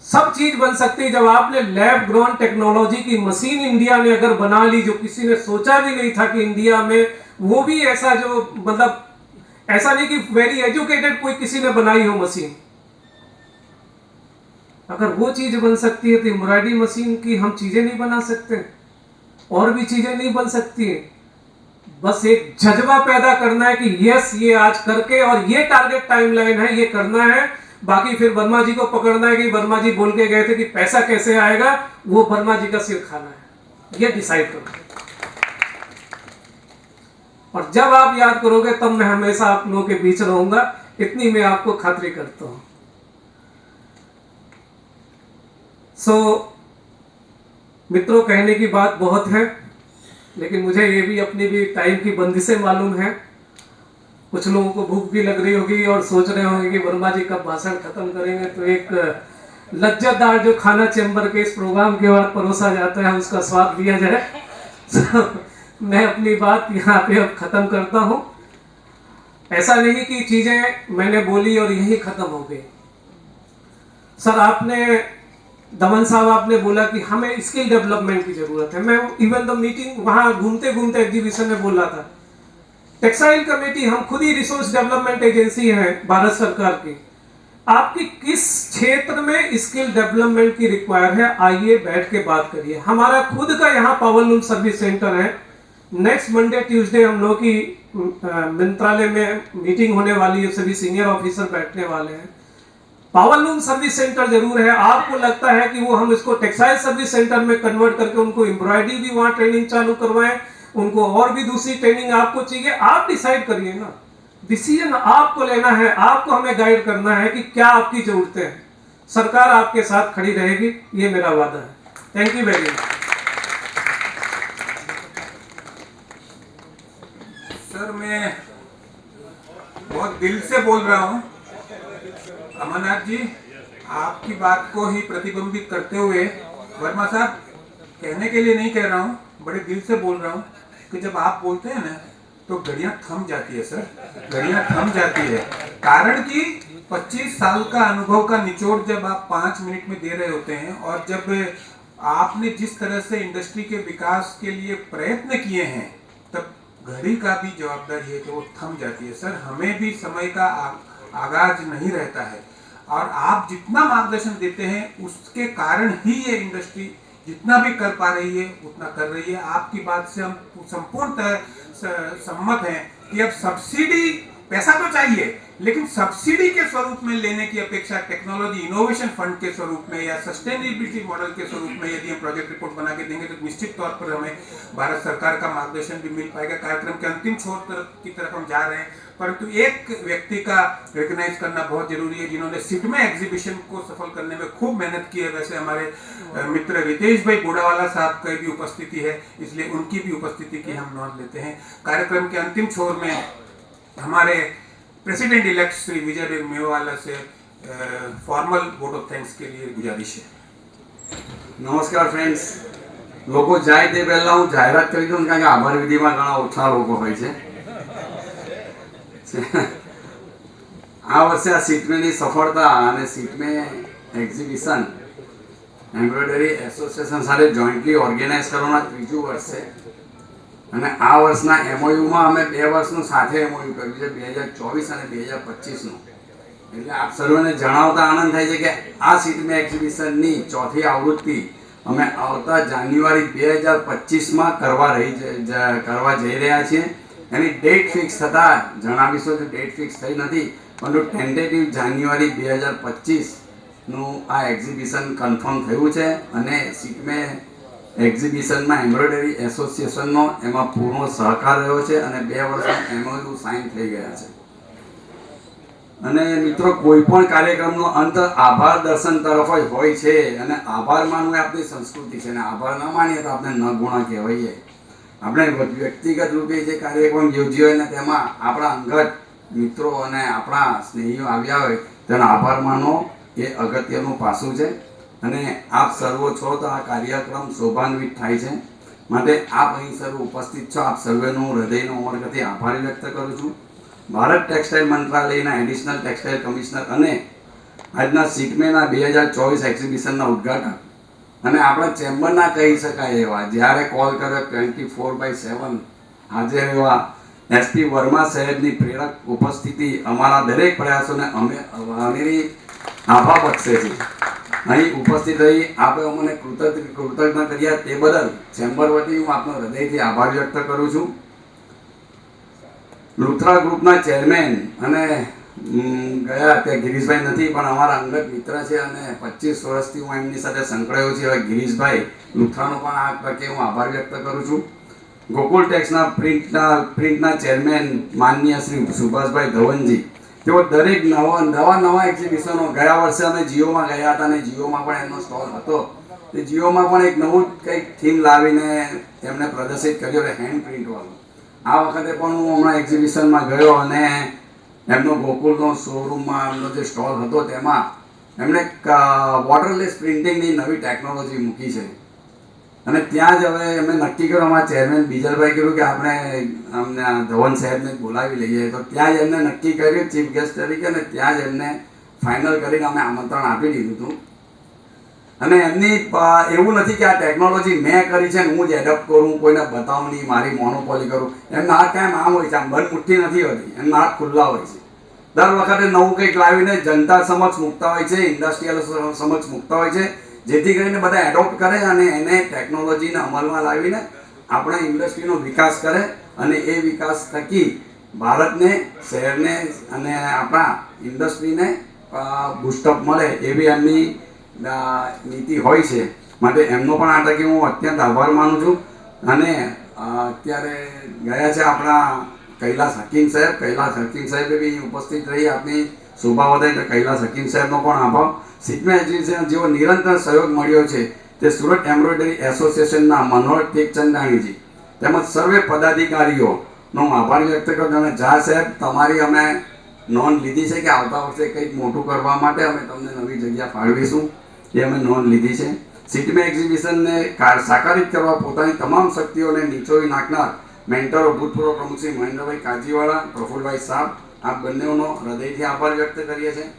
सब चीज बन सकती है जब आपने लैब ग्रोन टेक्नोलॉजी की मशीन इंडिया ने अगर बना ली, जो किसी ने सोचा भी नहीं था कि इंडिया में, वो भी ऐसा जो मतलब ऐसा नहीं कि वेरी एजुकेटेड कोई किसी ने बनाई हो मशीन, अगर वो चीज बन सकती है तो एम्ब्रॉयडरी मशीन की हम चीजें नहीं बना सकते, और भी चीजें नहीं बन सकती है। बस एक जज्बा पैदा करना है कि यस ये आज करके, और ये टारगेट टाइमलाइन है, ये करना है। बाकी फिर वर्मा जी को पकड़ना है कि वर्मा जी बोल के गए थे कि पैसा कैसे आएगा, वो वर्मा जी का सिर खाना है, ये डिसाइड करना है। और जब आप याद करोगे तब मैं हमेशा आप लोगों के बीच रहूंगा, इतनी मैं आपको खातरी करता हूं। मित्रों, कहने की बात बहुत है, लेकिन मुझे ये भी अपनी भी टाइम की बंदिशें मालूम है। कुछ लोगों को भूख भी लग रही होगी और सोच रहे होंगे कि वर्मा जी कब भाषण खत्म करेंगे, तो एक लज्जतदार जो खाना चैम्बर के इस प्रोग्राम के बाद परोसा जाता है उसका स्वाद लिया जाए। मैं अपनी बात यहाँ पे अब खत्म करता हूँ। ऐसा नहीं कि चीजें मैंने बोली और यही खत्म हो गई। सर आपने, दमन साहब आपने बोला कि हमें स्किल डेवलपमेंट की जरूरत है। मैं इवन द मीटिंग वहां घूमते घूमते एग्जीबिशन में बोल रहा था, टेक्सटाइल कमेटी हम खुद ही रिसोर्स डेवलपमेंट एजेंसी है भारत सरकार की, आपकी किस क्षेत्र में स्किल डेवलपमेंट की रिक्वायर है, आइए बैठ के बात करिए। हमारा खुद का यहाँ पावरलूम सर्विस सेंटर है। नेक्स्ट मंडे ट्यूसडे हम लोग की मंत्रालय में मीटिंग होने वाली है, सभी सीनियर ऑफिसर बैठने वाले हैं। पावरलूम सर्विस सेंटर जरूर है। आपको लगता है कि वो हम इसको टेक्सटाइल सर्विस सेंटर में कन्वर्ट करके उनको एम्ब्रॉयडरी भी वहां ट्रेनिंग चालू करवाएं, उनको और भी दूसरी ट्रेनिंग आपको चाहिए, आप डिसाइड करिए ना। डिसीजन आपको लेना है, आपको हमें गाइड करना है कि क्या आपकी जरूरतें हैं। सरकार आपके साथ खड़ी रहेगी, ये मेरा वादा है। Thank you very much. Sir, मैं बहुत दिल से बोल रहा हूँ अमरनाथ जी, आपकी बात को ही प्रतिबिंबित करते हुए वर्मा साहब, कहने के लिए नहीं कह रहा हूँ, बड़े दिल से बोल रहा हूँ कि जब आप बोलते हैं ना तो घड़ियां थम जाती है सर, घड़ियां थम जाती है। कारण कि 25 साल का अनुभव का निचोड़ जब आप 5 मिनट में दे रहे होते हैं और जब आपने जिस तरह से इंडस्ट्री के विकास के लिए प्रयत्न किए हैं, तब घड़ी का भी जवाबदारी है कि वो थम जाती है सर। हमें भी समय का आगाज नहीं रहता है और आप जितना मार्गदर्शन देते हैं उसके कारण ही ये इंडस्ट्री जितना भी कर पा रही है उतना कर रही है। आपकी बात से हम संपूर्णतः सम्मत हैं कि अब सब्सिडी, पैसा तो चाहिए लेकिन सब्सिडी के स्वरूप में लेने की अपेक्षा टेक्नोलॉजी इनोवेशन फंड के स्वरूप में या सस्टेनेबिलिटी मॉडल के स्वरूप में यदि हम प्रोजेक्ट रिपोर्ट बना के देंगे तो निश्चित तौर पर हमें भारत सरकार का मार्गदर्शन भी मिल पाएगा। कार्यक्रम के अंतिम छोर की तरफ हम जा रहे हैं, परंतु एक व्यक्ति का रिकॉग्नाइज करना बहुत जरूरी है जिन्होंने सिडमे एग्जीबिशन को सफल करने में खूब मेहनत की है। वैसे हमारे मित्र रितेश भाई बूढ़ावाला साहब की भी उपस्थिति है, इसलिए उनकी भी उपस्थिति की हम नोट लेते हैं। कार्यक्रम के अंतिम छोर में हमारे प्रेसिडेंट इलेक्ट श्री विजय मेवाला से फॉर्मल वोट ऑफ थैंक्स के लिए गुजारिश है। नमस्कार फ्रेंड्स, लोगों जाए ते पहला हूँ जाहरात करी दूँ कारण के आभार विधि में घणा ओछा लोग होय छे। आ वर्षे आ सीटमेनी सफलता અને सीटमे एक्जिबिशन एम्ब्रॉयडरी एसोसिएशन साथे जॉइंटली ऑर्गेनाइज करवाना त्रीजું વર્ષ છે અને આ વર્ષના એમઓયુ માં અમે 2 વર્ષનું સાથે એમઓયુ કર્યું છે 2024 અને 2025 નું। એટલે આપ સર્વેને જણાવતા આનંદ થાય છે કે આ सीटमे एक्जिबिशनની ચોથી આવૃત્તિ અમે આવતા જાન્યુઆરી 2025 માં કરવા જઈ રહ્યા છીએ। એની ડેટ ફિક્સ થતા જણાવીશું કે ડેટ ફિક્સ થઈ નથી, પરંતુ ટેન્ટેટિવ જાન્યુઆરી 2025 નું આ એક્ઝિબિશન કન્ફર્મ થયું છે અને सीटमे એક્ઝિબિશનમાં એમ્બ્રોઇડરી એસોસિએશનનો એમાં પૂર્ણ સહકાર રહ્યો છે અને 2 વર્ષનો એમઓયુ સાઇન થઈ ગયા છે। અને મિત્રો, કોઈ પણ કાર્યક્રમનો અંત આભાર દર્શન તરફ જ હોય છે અને આભાર માનવું એ આપણી સંસ્કૃતિ છે અને આભાર ન માનીએ તો આપણે ન ગુણા કહેવાઈએ। આપણે વ્યક્તિગત રૂપે જે કાર્યક્રમ યોજ્યો હોય ને તેમાં આપણા અંગત મિત્રો અને આપણા સ્નેહીઓ આવ્યા હોય તેનો આભાર માનવો એ અગત્યનું પાસું છે અને આપ સર્વો છો તો આ કાર્યક્રમ શોભાન્વિત થાય છે। માટે આપ અહીં સર્વ ઉપસ્થિત છો, આપ સર્વેનો હૃદયનો ઉમળકાથી આભાર વ્યક્ત કરું છું। ભારત ટેક્સટાઇલ મંત્રાલયના એડિશનલ ટેક્સટાઇલ કમિશનર અને આજના सीटमेના 2024 એક્ઝિબિશનના ઉદ્ઘાટક અને આપણા ચેમ્બરના કહી શકાય એવા જ્યારે કોલ કર્યો 24/7 હાજર એવા એસપી વર્મા સાહેબની પ્રેરક ઉપસ્થિતિ અમારા દરેક પ્રયાસોને અમેરી આભા બક્ષે છે। અહીં ઉપસ્થિત રહી આપણે અમને કૃતજ્ઞ કર્યા તે બદલ ચેમ્બર વતી હું આપનો હૃદયથી આભાર વ્યક્ત કરું છું। લુથરા ગ્રુપના ચેરમેન અને ગયા ત્યાં ગિરીશભાઈ નથી પણ અમારા અંગત મિત્ર છે અને 25 વર્ષથી હું એમની સાથે સંકળાયો છું। હવે ગિરીશભાઈ લુથરાનો પણ આ તકે હું આભાર વ્યક્ત કરું છું। ગોકુલ ટેક્સના પ્રિન્ટના ચેરમેન માનનીય શ્રી સુભાષભાઈ ધવનજી, તેઓ દરેક નવા એક્ઝિબિશનો, ગયા વર્ષે અમે જીઓમાં ગયા હતા અને જીઓમાં પણ એમનો સ્ટોલ હતો, તે જીઓમાં પણ એક નવું કંઈક થીમ લાવીને એમણે પ્રદર્શિત કર્યો હેન્ડ પ્રિન્ટવાળું। આ વખતે પણ હું હમણાં એક્ઝિબિશનમાં ગયો અને એમનો ગોકુલનો શોરૂમમાં એમનો જે સ્ટોલ હતો તેમાં એમણે વોટરલેસ પ્રિન્ટિંગની નવી ટેકનોલોજી મૂકી છે અને ત્યાં જ હવે એમણે નક્કી કર્યું, અમારા ચેરમેન બીજલભાઈ કીધું કે આપણે અમને ધવન સાહેબને બોલાવી લઈએ, તો ત્યાં જ એમને નક્કી કર્યું ચીફ ગેસ્ટ તરીકે અને ત્યાં જ એમને ફાઇનલ કરીને અમે આમંત્રણ આપી દીધું હતું। અને એમની એવું નથી કે આ ટેકનોલોજી મેં કરી છે ને હું જ એડપ્ટ કરું, કોઈને બતાવું નહીં, મારી મોનોપોલી કરું। એમના હાથ કાંઈ આમ હોય છે, આમ બંધ મુઠ્ઠી નથી હોતી, એમના હાથ ખુલ્લા હોય છે। દર વખતે નવું કંઈક લાવીને જનતા સમક્ષ મૂકતા હોય છે, ઇન્ડસ્ટ્રીયલ સમક્ષ મૂકતા હોય છે, જેથી કરીને બધા એડોપ્ટ કરે અને એને ટેકનોલોજીને અમલમાં લાવીને આપણા ઇન્ડસ્ટ્રીનો વિકાસ કરે અને એ વિકાસ થકી ભારતને, શહેરને અને આપણા ઇન્ડસ્ટ્રીને બૂસ્ટઅપ મળે એવી એમની નીતિ હોય છે। માટે એમનો પણ આ તકે હું અત્યંત આભાર માનું છું। અને અત્યારે ગયા છે આપણા કૈલાસ હકીમ સાહેબ, કૈલાસ હકીમ સાહેબે બી ઉપસ્થિત રહી આપની શોભા વધારી, તો કૈલાસ હકીમ સાહેબનો પણ આભાર। સિટમે એક્ઝિબિશન જેવો નિરંતર સહયોગ મળ્યો છે તે સુરત એમ્બ્રોઇડરી એસોસિએશનના મનોહર ટેકચંદાણીજી તેમજ સર્વે પદાધિકારીઓનો આભાર વ્યક્ત કરું. અને ઝા સાહેબ, તમારી અમે નોંધ લીધી છે કે આવતા વર્ષે કંઈક મોટું કરવા માટે અમે તમને નવી જગ્યા ફાળવીશું, એ અમે નોંધ લીધી છે. સિટમે એક્ઝિબિશનને સાકારિત કરવા પોતાની તમામ શક્તિઓને નીચોવી નાખનાર મેન્ટરો ભૂતપૂર્વ પ્રમુખ શ્રી મહેન્દ્રભાઈ કાજીવાળા, પ્રફુલભાઈ સાબ, આ બંનેનો હૃદયથી આભાર વ્યક્ત કરીએ છીએ.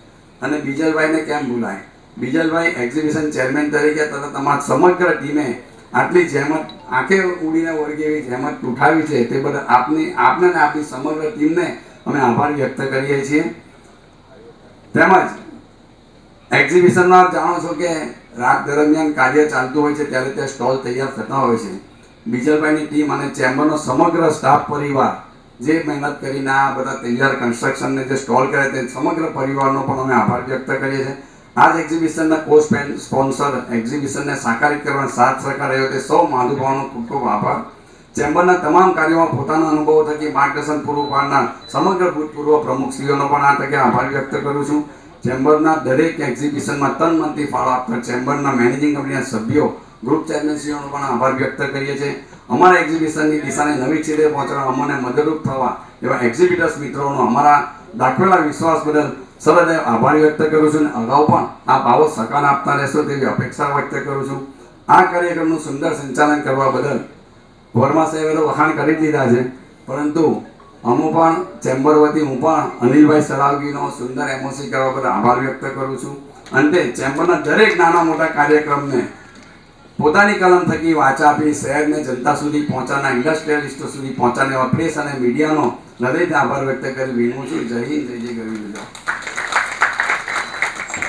અને બીજલભાઈને કેમ ભૂલાય, બીજલભાઈ એક્ઝિબિશન ચેરમેન તરીકે તથા તમારા સમગ્ર ટીમે આટલી જહેમત, આંખે ઉડીને વળગે એવી જહેમત ઉઠાવી છે તે બદલ આપને અને આપની સમગ્ર ટીમને અમે આભાર વ્યક્ત કરીએ છીએ. તેમજ એક્ઝિબિશનમાં જાણો છો કે રાત દરમિયાન કાર્ય ચાલતું હોય છે ત્યારે ત્યાં સ્ટોલ તૈયાર થતા હોય છે. બીજલભાઈની ટીમ અને ચેમ્બરનો સમગ્ર સ્ટાફ પરિવાર જે મહેનત કરીને આ બધા તૈયાર કન્સ્ટ્રક્શનને જે સ્ટોલ કરે તે સમગ્ર પરિવારનો પણ અમે આભાર વ્યક્ત કરીએ છીએ. આ જ એક્ઝિબિશનના કો સ્પોન્સર, એક્ઝિબિશનને સાકારિત કરવાનો સાથ સહકાર રહ્યો તે સૌ મહાનુભાવોનો ખૂબ ખૂબ આભાર. ચેમ્બરના તમામ કાર્યોમાં પોતાના અનુભવો થકી માર્ગદર્શન પૂરું પાડનાર સમગ્ર ભૂતપૂર્વ પ્રમુખશ્રીઓનો પણ આ તકે આભાર વ્યક્ત કરું છું. ચેમ્બરના દરેક એક્ઝિબિશનમાં તન મનથી ફાળો આપતા ચેમ્બરના મેનેજિંગ કમિટીના સભ્યો, ગ્રુપ ચેરમેનશ્રીઓનો પણ આભાર વ્યક્ત કરીએ છીએ. અમારા એક્ઝિબિશનની દિશાને નવી સીધે પહોંચવા અમને મદદરૂપ થવા એવા એક્ઝિબિટર્સ મિત્રોનો અમારા દાખવેલા વિશ્વાસ બદલ સર્વદય આભાર વ્યક્ત કરું છું. અને અગાઉ પણ આ ભાવો સહકાર આપતા રહેશો તેવી અપેક્ષા વ્યક્ત કરું છું. આ કાર્યક્રમનું સુંદર સંચાલન કરવા બદલ વર્મા સાહેબે વખાણ કરી દીધા છે, પરંતુ અમુ પણ ચેમ્બર વતી હું પણ અનિલભાઈ સરાવગીનો સુંદર એમઓસી કરવા બદલ આભાર વ્યક્ત કરું છું. અંતે ચેમ્બરના દરેક નાના મોટા કાર્યક્રમને પોતાની કલમ થકી વાચા આપી શહેરને જનતા સુધી પહોંચાડનાર, ઇન્ડસ્ટ્રીયલિસ્ટો સુધી પહોંચાડનાર પ્રેસ અને મીડિયાનો હૃદયથી આભાર વ્યક્ત કરી વિનવું છું. જય હિન્દ, જય જય ગરવી ગુજરાત.